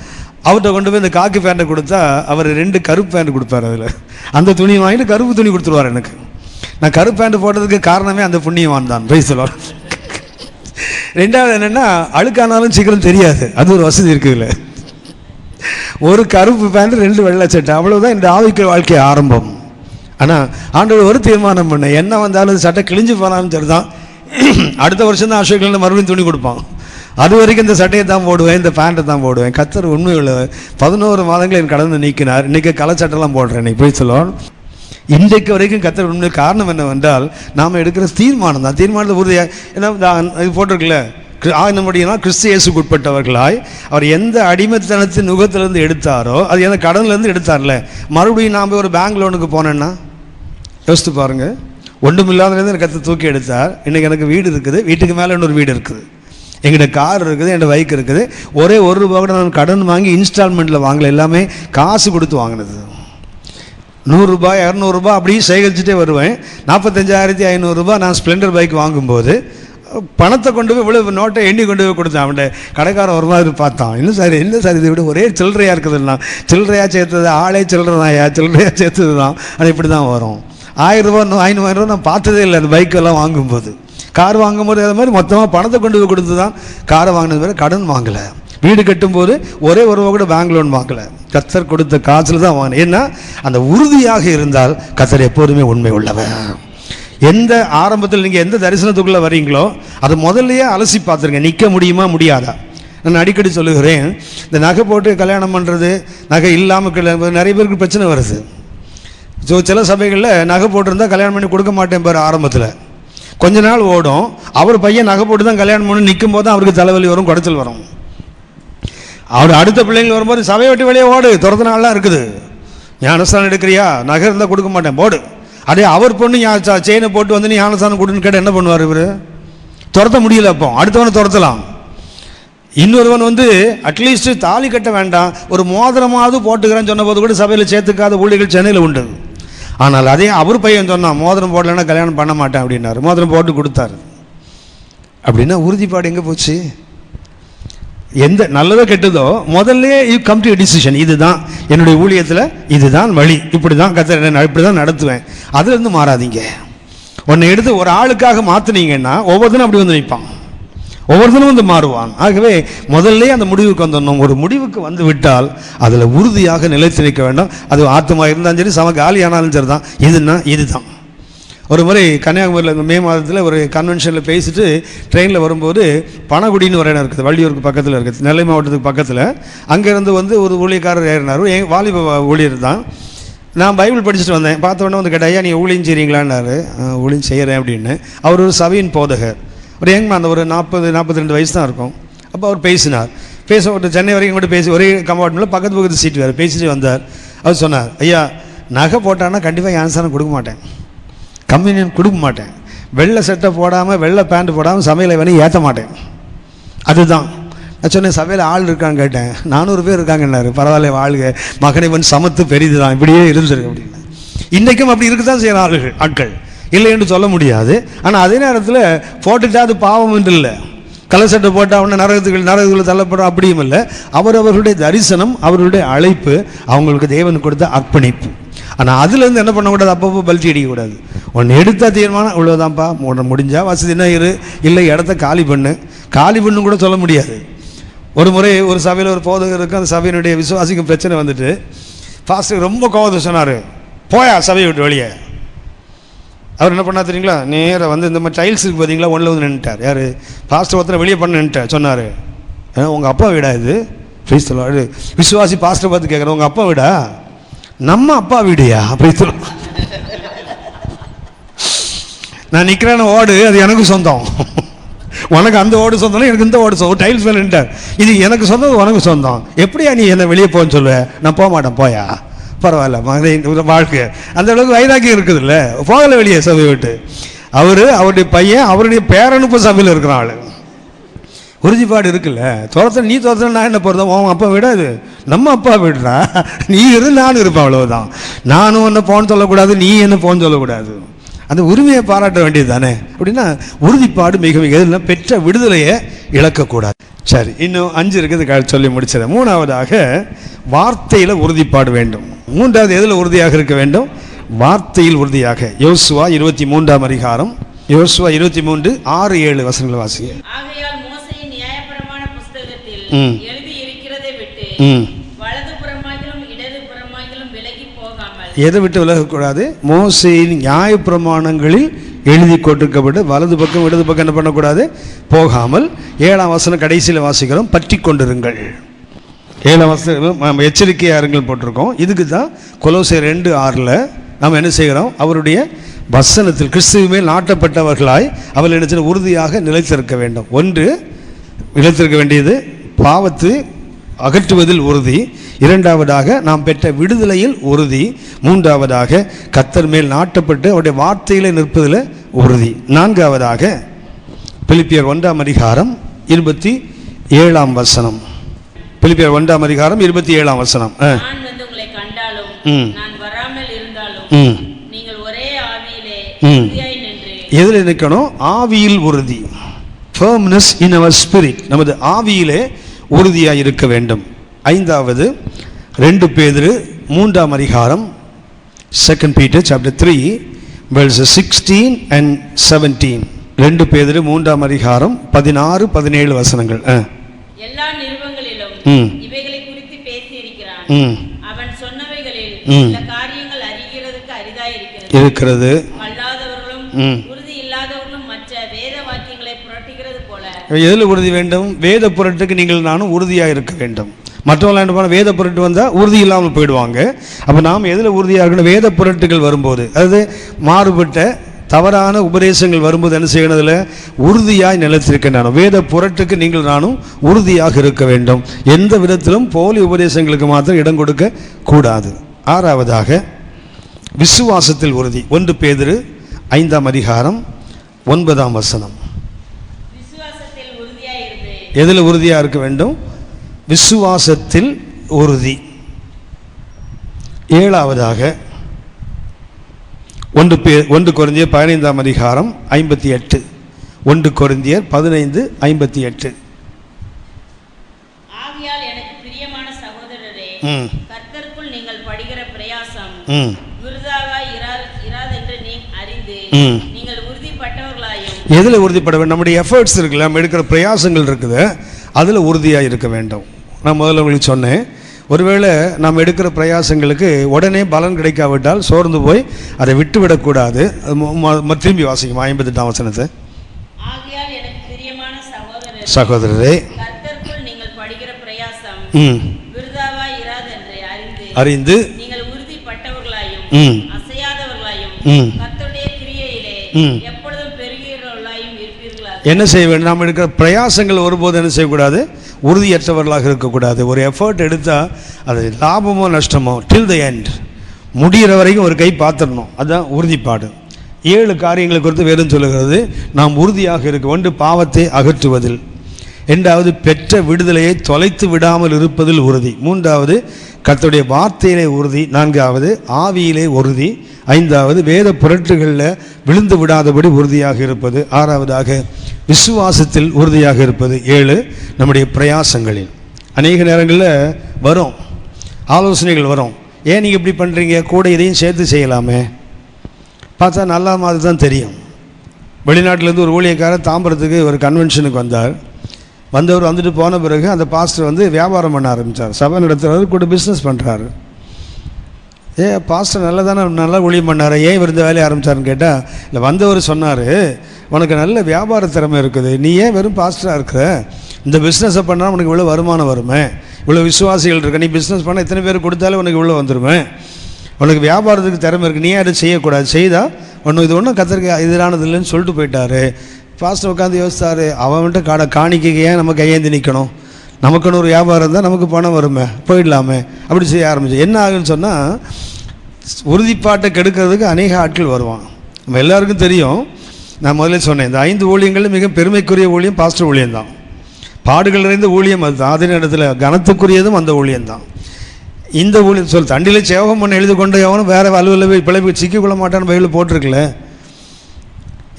அவர்கிட்ட கொண்டு போய் இந்த காக்கி பேண்ட்டை கொடுத்தா அவர் 2 கருப்பு பேண்ட் கொடுப்பார். அதில் அந்த துணியை வாங்கிட்டு கருப்பு துணி கொடுத்துருவார் எனக்கு. நான் கருப்பு பேண்ட் போட்டதுக்கு காரணமே அந்த புண்ணியவான் தான், போய் சொல்லுவார். ரெண்டாவது என்னென்னா, அழுக்கானாலும் சீக்கிரம் தெரியாது, அது ஒரு வசதி இருக்குதுல்ல. ஒரு கருப்பு பேண்ட் 2 வெள்ளை சட்டை, அவ்வளோதான் இந்த ஆவிக்குரிய வாழ்க்கை ஆரம்பம். ஆனால் ஆண்டவர் ஒரு தீர்மானம் பண்ண, என்ன வந்தாலும் சட்டை கிழிஞ்சு போனாலும் சரி தான், அடுத்த வருஷம் தான் அசோக்கில் மறுபடியும் துணி கொடுப்பான். அது வரைக்கும் இந்த சட்டையை தான் போடுவேன், இந்த பேண்ட்டை தான் போடுவேன். கர்த்தர் உண்மை உள்ளவர். 11 மாதங்கள் என் கடனை நீக்கினார். இன்றைக்கி கலை சட்டைலாம் போடுறேன். இன்றைக்கி போய் சொல்லுவோம், இன்றைக்கு வரைக்கும் கர்த்தர் உண்மை. காரணம் என்னவென்றால், நாம் எடுக்கிற தீர்மானம் தான். தீர்மானத்தை உறுதியாக ஏன்னா இது போட்டிருக்குல்ல, நம்முடைய கிறிஸ்து இயேசுக்கு உட்பட்டவர்களாய் அவர் எந்த அடிமைத்தனத்தின் நுகத்திலேருந்து எடுத்தாரோ, அது எந்த கடன்லேருந்து எடுத்தார்ல, மறுபடியும் நாம் போய் ஒரு பேங்க் லோனுக்கு போனேன்னா யோசித்து பாருங்கள். ஒன்றும் இல்லாததுலேருந்து எனக்கு கர்த்தர் தூக்கி எடுத்தார். இன்றைக்கி எனக்கு வீடு இருக்குது, வீட்டுக்கு மேலே இன்னொரு வீடு இருக்குது, எங்கிட்ட கார் இருக்குது, என்கிட்ட பைக் இருக்குது. ஒரே ₹1 கூட நான் கடன் வாங்கி இன்ஸ்டால்மெண்ட்டில் வாங்கலை, எல்லாமே காசு கொடுத்து வாங்கினது. ₹100 ₹200 அப்படியே சேகரிச்சுட்டே வருவேன். ₹45,500 நான் ஸ்ப்ளெண்டர் பைக் வாங்கும்போது பணத்தை கொண்டு போய் இவ்வளோ நோட்டை எண்ணி கொண்டு போய் கொடுத்தேன். அவன்கிட்ட கடைக்காரன் ஒரு மாதிரி பார்த்தான், இல்லை சார் இதை விட ஒரே சில்லறையாக இருக்குதுன்னா, சில்லறையாக சேர்த்தது ஆளே சில்லறைதான்யா, சில்லறையாக சேர்த்தது தான், அது இப்படி தான் வரும். ₹1000 ₹500 நான் பார்த்ததே இல்லை அந்த பைக்கெல்லாம் வாங்கும்போது. கார் வாங்கும்போது அது மாதிரி மொத்தமாக பணத்தை கொண்டு போய் கொடுத்து தான் காரை வாங்கினது வேறு, கடன் வாங்கலை. வீடு கட்டும்போது ஒரே ₹1 கூட பேங்க் லோன் வாங்கலை, கர்த்தர் கொடுத்த காசில் தான் வாங்கினேன். ஏன்னா அந்த உறுதியாக இருந்தால் கர்த்தர் எப்போதுமே உண்மை உள்ளவர். எந்த ஆரம்பத்தில் நீங்கள் எந்த தரிசனத்துக்குள்ளே வரீங்களோ அதை முதல்லையே அலசி பார்த்துருங்க, நிற்க முடியுமா முடியாதா. நான் அடிக்கடி சொல்லுகிறேன், இந்த நகை போட்டு கல்யாணம் பண்ணுறது, நகை இல்லாமல் நிறைய பேருக்கு பிரச்சனை வருது. ஸோ சில சபைகளில் நகை போட்டிருந்தால் கல்யாணம் பண்ணி கொடுக்க மாட்டேன் பாரு. ஆரம்பத்தில் கொஞ்ச நாள் ஓடும், அவர் பையன் நகை போட்டு தான் கல்யாணம் பண்ணி நிற்கும் போது தான் அவருக்கு தலைவலி வரும், குடைச்சல் வரும். அவர் அடுத்த பிள்ளைங்க வரும்போது சபையை விட்டு வெளியே ஓடு, துரத்தினாலாம் இருக்குது, ஞானஸ்தானம் எடுக்கிறியா, நகை இருந்தால் கொடுக்க மாட்டேன் போடு. அதே அவர் பொண்ணு செயினை போட்டு வந்து நீ ஞானஸ்தானம் கொடுன்னு கேட்டால் என்ன பண்ணுவார் இவர்? துரத்த முடியல. அப்போ அடுத்தவனை துரத்தலாம். இன்னொருவன் வந்து அட்லீஸ்ட் தாலி கட்ட வேண்டாம், ஒரு மோதிரமாவது போட்டுக்கிறேன்னு சொன்ன போது கூட சபையில் சேர்த்துக்காத ஊழியர்கள் சென்னையில் உண்டு. ஆனால் அதே அவர் பையன் சொன்னான், மோதிரம் போடலைன்னா கல்யாணம் பண்ண மாட்டேன் அப்படின்னாரு. மோதிரம் போட்டு கொடுத்தாரு. அப்படின்னா உறுதிப்பாடு எங்கே போச்சு? எந்த நல்லதோ கெட்டதோ முதல்ல யூ கம் டு டிசிஷன், இதுதான் என்னுடைய ஊழியத்தில், இதுதான் வழி, இப்படி தான் கர்த்தர் இப்படி தான் நடத்துவேன், அதுலேருந்து மாறாதீங்க. உன்னை எடுத்து ஒரு ஆளுக்காக மாற்றினீங்கன்னா ஒவ்வொருத்தனும் அப்படி வந்து நிற்பான், ஒவ்வொருத்தனும் வந்து மாறுவான். ஆகவே முதல்ல அந்த முடிவுக்கு வந்துடணும். ஒரு முடிவுக்கு வந்து விட்டால் அதில் உறுதியாக நிலைத்து நிற்க வேண்டும். அது ஆத்மா இருந்தாலும் சரி, சம காலியானாலும் சரி தான். இதுதான். ஒரு முறை கன்னியாகுமரியில் மே மாதத்தில் ஒரு கன்வென்ஷனில் பேசிட்டு ட்ரெயினில் வரும்போது பனகுடின்னு ஒரு இடம் இருக்குது, வள்ளியூருக்கு பக்கத்தில் இருக்குது, நெல்லை மாவட்டத்துக்கு பக்கத்தில். அங்கேருந்து வந்து ஒரு ஊழியக்காரர் ஏறினார், வாலிப ஊழியர் தான். நான் பைபிள் படிச்சுட்டு வந்தேன். பார்த்த உடனே வந்து கேட்டேன், ஐயா நீங்கள் ஊழியம் செய்கிறீங்களான்னாரு. ஊழியம் செய்கிறேன் அப்படின்னு. அவர் ஒரு சபையின் போதகர், ஒரு யங்மேன், அந்த ஒரு 40-42 வயசு தான் இருக்கும். அப்போ அவர் பேச ஒரு சென்னை வரைக்கும் கூட பேசி, ஒரே கம்பார்ட்மெண்ட்டில் பக்கத்து சீட்டு வேறு பேசிட்டு வந்தார். அவர் சொன்னார், ஐயா நகை போட்டான்னா கண்டிப்பாக ஆன்சரம் கொடுக்க மாட்டேன், கம்யூனியன் கொடுக்க மாட்டேன், வெள்ளை சட்டை போடாமல் வெள்ளை பேண்ட் போடாமல் சமையலை வேணும் ஏற்ற மாட்டேன். அதுதான் நான் சொன்னேன். சபையில் ஆள் இருக்கான்னு கேட்டேன். 400 பேர் இருக்காங்கன்னாரு. பரவாயில்ல வாழ்க, மகனைவன் சமத்து பெரிது தான், இப்படியே இருந்திருக்கு அப்படின்னு. இன்றைக்கும் அப்படி இருக்க தான் செய்கிற ஆட்கள், இல்லை என்று சொல்ல முடியாது. ஆனால் அதே நேரத்தில் போட்டுட்டா அது பாவம் என்று இல்லை, கலர் சட்டை போட்டால் அவனை நரகத்துக்குள்ள தள்ளப்படும் அப்படியும் இல்லை. அவர்களுடைய தரிசனம், அவர்களுடைய அழைப்பு, அவங்களுக்கு தேவன் கொடுத்த அர்ப்பணிப்பு. ஆனால் அதுலேருந்து என்ன பண்ணக்கூடாது, அப்பப்போ பல்ட்டி அடிக்கக்கூடாது. ஒன்று எடுத்த தீர்மானம் இவ்வளோதான்ப்பா, முடிஞ்சா வசதினா இல்லை இடத்த காலி பண்ணு கூட சொல்ல முடியாது. ஒரு முறை ஒரு சபையில் ஒரு போதகர் இருக்கும், அந்த சபையினுடைய விசுவாசிக்கும் பிரச்சனை வந்துட்டு பாஸ்டர் ரொம்ப கோவத்தை சொன்னார், போயா சபையை விட்டு வெளியே. அவர் என்ன பண்ணா தெரியுங்களா, நேராக வந்து இந்த மாதிரி டைல்ஸ் இருக்கு பார்த்தீங்களா, ஒன்றில் வந்து நின்றுட்டார். யார், பாஸ்டர் ஒருத்தரை வெளியே பண்ண நின்றுட்டார். சொன்னார், உங்கள் அப்பா வீடா இது? ப்ளீஸ் சொல்லுவார். விசுவாசி பாஸ்டர் பார்த்து கேட்குறேன், உங்கள் அப்பா வீடா? நம்ம அப்பா வீடியா அப்படி சொல்ல. நான் நிற்கிறேன்னு ஓடு, அது எனக்கு சொந்தம். உனக்கு அந்த ஓடு சொந்தம், எனக்கு இந்த ஓடு சொந்தம். டைல்ஸ் மேலே நின்ட்டார், இது எனக்கு சொந்தம், உனக்கு சொந்தம். எப்படியா நீ என்ன வெளியே போன்னு சொல்லுவேன்? நான் போக மாட்டேன், போயா பரவாயில்ல வாழ்க்கை. அந்த அளவுக்கு வைராக்கியம் இருக்குது இல்லை, போகலை வெளியே சபையை விட்டு. அவருடைய பையன், அவருடைய பேரனுப்பு சபையில் இருக்கிற ஆள். உறுதிப்பாடு இருக்குல்ல. நீ தோற்ற நான் என்ன போகிறதா, உன் அப்பா வீடா இது? நம்ம அப்பா வீடுறா, நீ நானும் இருப்பேன், அவ்வளவுதான். நானும் என்ன போன்னு சொல்லக்கூடாது, நீ என்ன போன்னு சொல்லக்கூடாது. அந்த உரிமையை பாராட்ட வேண்டியது தானே. அப்படின்னா உறுதிப்பாடு மிக எதுனா பெற்ற விடுதலையை இழக்கக்கூடாது. சரி, இன்னும் 5 இருக்குது, சொல்லி முடிச்சிடறேன். 3ஆவதாக வார்த்தையில் உறுதிப்பாடு வேண்டும். 3வது எதில் உறுதியாக இருக்க வேண்டும்? வார்த்தையில் உறுதியாக. யோசுவா 23ஆம் அதிகாரம், யோசுவா 23:6-7 வசனங்களை வாசிங்க. ஆகையால் மோசேயின் நியாயப்பிரமாண புத்தகத்தில் எழுதி இருக்கிறதை விட்டு வலது புறமாகிலும் இடது புறமாகிலும் விலகி போகாமல். எதை விட்டு விலகக்கூடாது? மோசேயின் நியாயப்பிரமாணங்களில் எழுதி கொடுக்கப்பட்டு வலது பக்கம் இடது பக்கம் என்ன பண்ணக்கூடாது? போகாமல். 7ஆம் வசனம் கடைசியில் வாசிக்கிறோம், பற்றி கொண்டிருங்கள். 7ஆம் வசனம் எச்சரிக்கையாக இருங்கள் போட்டிருக்கோம். இதுக்கு தான் கொலோசியர் 2:6 நாம் என்ன செய்கிறோம்? அவருடைய வசனத்தில் கிறிஸ்துவ மேல் நாட்டப்பட்டவர்களாய் அவள் என்ன உறுதியாக நிலைத்திருக்க வேண்டும். ஒன்று, நிலைத்திருக்க வேண்டியது பாவத்தை அகற்றுவதில் உறுதி. 2ஆவதாக நாம் பெற்ற விடுதலையில் உறுதி. 3ஆவதாக கர்த்தர் மேல் நாட்டப்பட்டு அவருடைய வார்த்தையிலே நிற்பதில் உறுதி. 4ஆவதாக பிலிப்பியர் 1ஆம் அதிகாரம் 27ஆம் வசனம். பிலிப்பியர் 1ஆம் அதிகாரம் 27ஆம் வசனம். நான் வந்து உங்களை கண்டாலும் நான் வராமல் இருந்தாலும் நீங்கள் ஒரே ஆவியிலே உறுதியாய் நின்று. எதில் நிற்கணும்? ஆவியில் உறுதி. firmness in our spirit. நமது ஆவியிலே உறுதியாக இருக்க வேண்டும். 5வது 2 பேதுரு 3ஆம் அதிகாரம் 2 Peter chapter 3 verses 16 and 17. 2 பேதுரு 3ஆம் அதிகாரம் 16-17 வசனங்கள். எல்லா நிருபங்களிலும் இவைகளை குறித்து பேசி இருக்கிறான். அவன் சொன்னவைகளில் சில காரியங்கள் அறிகிறதுக்கு அரிதாய் இருக்கிறது. அல்லாதவர்களும் உறுதி இல்லாதவர்களும் மற்ற வேத வாக்கியங்களை புரட்டுகிறது போல. எதில் உறுதி வேண்டும்? வேத புரட்டுக்கு நீங்கள் நானும் உறுதியாக இருக்க வேண்டும். மற்றவங்க போனால் வேத புரட்டு வந்தால் உறுதி இல்லாமல் போயிடுவாங்க. அப்போ நாம் எதில் உறுதியாக இருக்கணும்? வேத புரட்டுகள் வரும்போது, அதாவது மாறுபட்ட தவறான உபதேசங்கள் வரும்போது என்ன செய்யணும்? அதில் உறுதியாய் நிலைத்திருக்கின்றன. வேத புரட்டுக்கு நீங்கள் நானும் உறுதியாக இருக்க வேண்டும். எந்த விதத்திலும் போலி உபதேசங்களுக்கு மாத்திரம் இடம் கொடுக்க கூடாது. 6ஆவதாக விசுவாசத்தில் உறுதி. 1 பேதுரு 5ஆம் அதிகாரம் 9ஆம் வசனம். விசுவாசத்தில் உறுதியாய் இருந்து. எதில் உறுதியாக இருக்க வேண்டும்? விசுவாசத்தில் உறுதி. 7ஆவதாக 1 கொரிந்தியர் 15ஆம் அதிகாரம் 58. 1 கொரிந்தியர் 15:58. ஆகையால் எனக்கு பிரியமான சகோதரரே, கர்த்தருக்குள் நீங்கள் படுகிற பிரயாசம் விருதாவாய் இராதென்று நீ அறிந்து நீங்கள் எதில் உறுதிப்பட வேண்டும்? நம்முடைய எஃபர்ட்ஸ் இருக்குல்ல, நம்ம எடுக்கிற பிரயாசங்கள் இருக்குது, அதில் உறுதியாக இருக்க வேண்டும். நான் முதல்ல உங்களுக்கு சொன்னேன், ஒருவேளை நாம் எடுக்கிற பிரயாசங்களுக்கு உடனே பலன் கிடைக்காவிட்டால் சோர்ந்து போய் அதை விட்டு விடக்கூடாது. திரும்பி வாசிக்குமா 58ஆம் வசனத்தை. ஆகையால் எனக்கு பிரியமான சகோதரரே, கர்த்தருக்குள் நீங்கள் படுகிற பிரயாசம் விருதாவாய் இராது என்று அறிந்து நீங்கள் உறுதிப்பட்டவர்களாயும் அசையாதவர்களாயும் கர்த்தருடைய கிரியையிலே எப்பொழுதும் பெருகிறவர்களாயும் இருப்பீர்களாக. என்ன செய்ய வேண்டும்? நாம் எடுக்கிற பிரயாசங்கள் ஒருபோது என்ன செய்யக்கூடாது? உறுதியற்றவர்களாக இருக்கக்கூடாது. ஒரு எஃபர்ட் எடுத்தால் அது லாபமோ நஷ்டமோ டில் த எண்ட், முடிகிற வரைக்கும் ஒரு கை பார்த்துடணும். அதுதான் உறுதிப்பாடு. 7 காரியங்களை குறித்து வேதம் சொல்லுகிறது. நாம் உறுதியாக இருக்க. 1, பாவத்தை அகற்றுவதில். 2வது, பெற்ற விடுதலையை தொலைத்து விடாமல் இருப்பதில் உறுதி. 3வது, கர்த்தருடைய வார்த்தையிலே உறுதி. 4வது, ஆவியிலே உறுதி. 5வது, வேத புரட்டுகளில் விழுந்து விடாதபடி உறுதியாக இருப்பது. 6வதாக, விசுவாசத்தில் உறுதியாக இருப்பது. 7, நம்முடைய பிரயாசங்களில். அநேக நேரங்களில் வரும் ஆலோசனைகள் வரும், ஏன் நீங்கள் இப்படி பண்ணுறீங்க, கூட இதையும் சேர்த்து செய்யலாமே. பார்த்தா நல்லா மாதிரி தான் தெரியும். வெளிநாட்டிலேருந்து ஒரு ஊழியக்காரர் தாம்பரத்துக்கு ஒரு கன்வென்ஷனுக்கு வந்தவர் வந்துட்டு போன பிறகு அந்த பாஸ்டர் வியாபாரம் பண்ண ஆரம்பித்தார். சபை நடத்துகிறவர் கூட பிஸ்னஸ் பண்ணுறாரு. பாஸ்டர் நல்லா ஊழியம் பண்ணார், ஏன் இவர் இந்த வேலையை ஆரம்பித்தாருன்னு கேட்டால், இல்லை வந்தவர் சொன்னார், உனக்கு நல்ல வியாபார திறமை இருக்குது, நீ ஏன் வெறும் பாஸ்டராக இருக்கிற, இந்த பிஸ்னஸை பண்ணால் உனக்கு இவ்வளோ வருமானம் வருமே, இவ்வளோ விசுவாசிகள் இருக்க, நீ பிஸ்னஸ் பண்ணால் இத்தனை பேர் கொடுத்தாலே உனக்கு இவ்வளோ வந்துடுமே, உனக்கு வியாபாரத்துக்கு திறமை இருக்குது, நீ அதை செய்யக்கூடாது, செய்தால் இது ஒன்றும் கத்தருக்கு எதிரானது இல்லைன்னு சொல்லிட்டு போயிட்டார். பாஸ்டர் உட்காந்து யோசித்தார், அவன்கிட்ட காணிக்கைக்கு ஏன் நம்ம கையேந்தி நிற்கணும், நமக்குன்னு ஒரு வியாபாரம் இருந்தால் நமக்கு பணம் வருமே, போயிடலாமே, அப்படி செய்ய ஆரம்பிச்சு. என்ன ஆகுன்னு சொன்னால், உறுதிப்பாட்டை கெடுக்கிறதுக்கு அநேக ஆட்கள் வருவான். நம்ம எல்லாருக்கும் தெரியும். நான் முதல்ல சொன்னேன், இந்த 5 ஊழியங்களில் மிக பெருமைக்குரிய ஊழியம் பாஸ்டர் ஊழியம்தான். பாடுகள் நிறைந்த ஊழியம் அதுதான். அதே நேரத்தில் கனத்துக்குரியதும் அந்த ஊழியம்தான். இந்த ஊழியம் தண்டியில் சேவகம் பண்ண எழுதி கொண்டு எவனும் வேறு அலுவலில் போய் பிழைப்பு சிக்கிக்கொள்ள மாட்டான்னு பயில போட்டிருக்கல.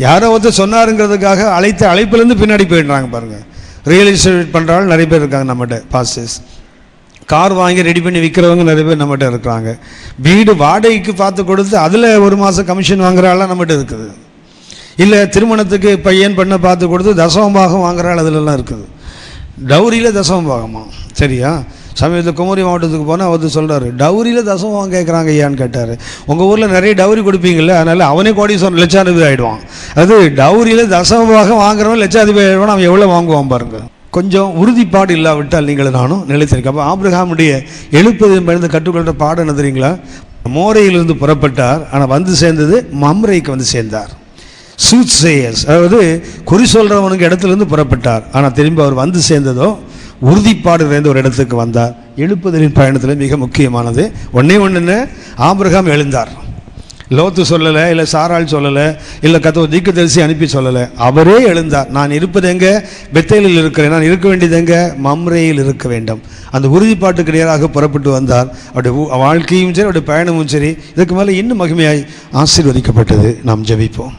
யாரோ ஒருத்தர் சொன்னாருங்கிறதுக்காக அழைப்பிலேருந்து பின்னாடி போயிடுறாங்க பாருங்கள். ரியல் எஸ்டேட் பண்ணுறாலும் நிறைய பேர் இருக்காங்க நம்மகிட்ட. பாஸ்டர்ஸ் கார் வாங்கி ரெடி பண்ணி விற்கிறவங்க நிறைய பேர் நம்மகிட்ட இருக்கிறாங்க. வீடு வாடகைக்கு பார்த்து கொடுத்து அதில் ஒரு மாதம் கமிஷன் வாங்குறாலாம் நம்மகிட்ட இருக்குது. இல்லை திருமணத்துக்கு பையன் பண்ண பார்த்து கொடுத்து தசமபாகம் வாங்குறாள், அதிலெல்லாம் இருக்குது. டவுரியில் தசமபாகமா? சரியா? சமயத்தில் குமரி மாவட்டத்துக்கு போனால் அவர் சொல்கிறார், டவுரியில் தசமபாகம் கேட்குறாங்க ஐயான்னு கேட்டார். உங்கள் ஊரில் நிறைய டவுரி கொடுப்பீங்கள்ல, அதனால் அவனே கோடீஸ்வரன் லட்சாதிபதி ஆகிடுவான். அது டவுரியில் தசமபாகம் வாங்குறவன் லட்சாதிபதி ஆகிடுவான். அவன் எவ்வளோ வாங்குவான் பாருங்கள். கொஞ்சம் உறுதிப்பாடு இல்லாவிட்டால் நீங்கள் நானும் நிலைத்திருக்கேன். அப்போ ஆபிரகாமுடைய எழுப்பதின் பயந்து கற்றுக்கொள்கிற பாடம் என்ன தெரியுங்களா? மோரையிலிருந்து புறப்பட்டார், ஆனால் வந்து சேர்ந்தது மம்ரைக்கு வந்து சேர்ந்தார். சூட்சேயர்ஸ், அதாவது குறி சொல்கிறவனுக்கு இடத்துலேருந்து புறப்பட்டார், ஆனால் திரும்பி அவர் வந்து சேர்ந்ததோ உறுதிப்பாடு நிறைந்த ஒரு இடத்துக்கு வந்தார். எழுப்புதலின் பயணத்தில் மிக முக்கியமானது ஒன்று, ஆபிரகாம் எழுந்தார். லோத்து சொல்லலை, இல்லை சாராள் சொல்லலை, இல்லை கத்தோலிக்க தீர்க்கதரிசி அனுப்பி சொல்லலை, அவரே எழுந்தார். நான் இருப்பது எங்கே? பெத்தேலில் இருக்கிறேன். நான் இருக்க வேண்டியது எங்கே? மம்ரேயில் இருக்க வேண்டும். அந்த உறுதிப்பாட்டுக்கு நேராக புறப்பட்டு வந்தார். அவருடைய வாழ்க்கையும் சரி, அவருடைய பயணமும் சரி, இதுக்கு மேலே இன்னும் மகிமையாய் ஆசீர்வதிக்கப்பட்டது. நாம் ஜெபிப்போம்.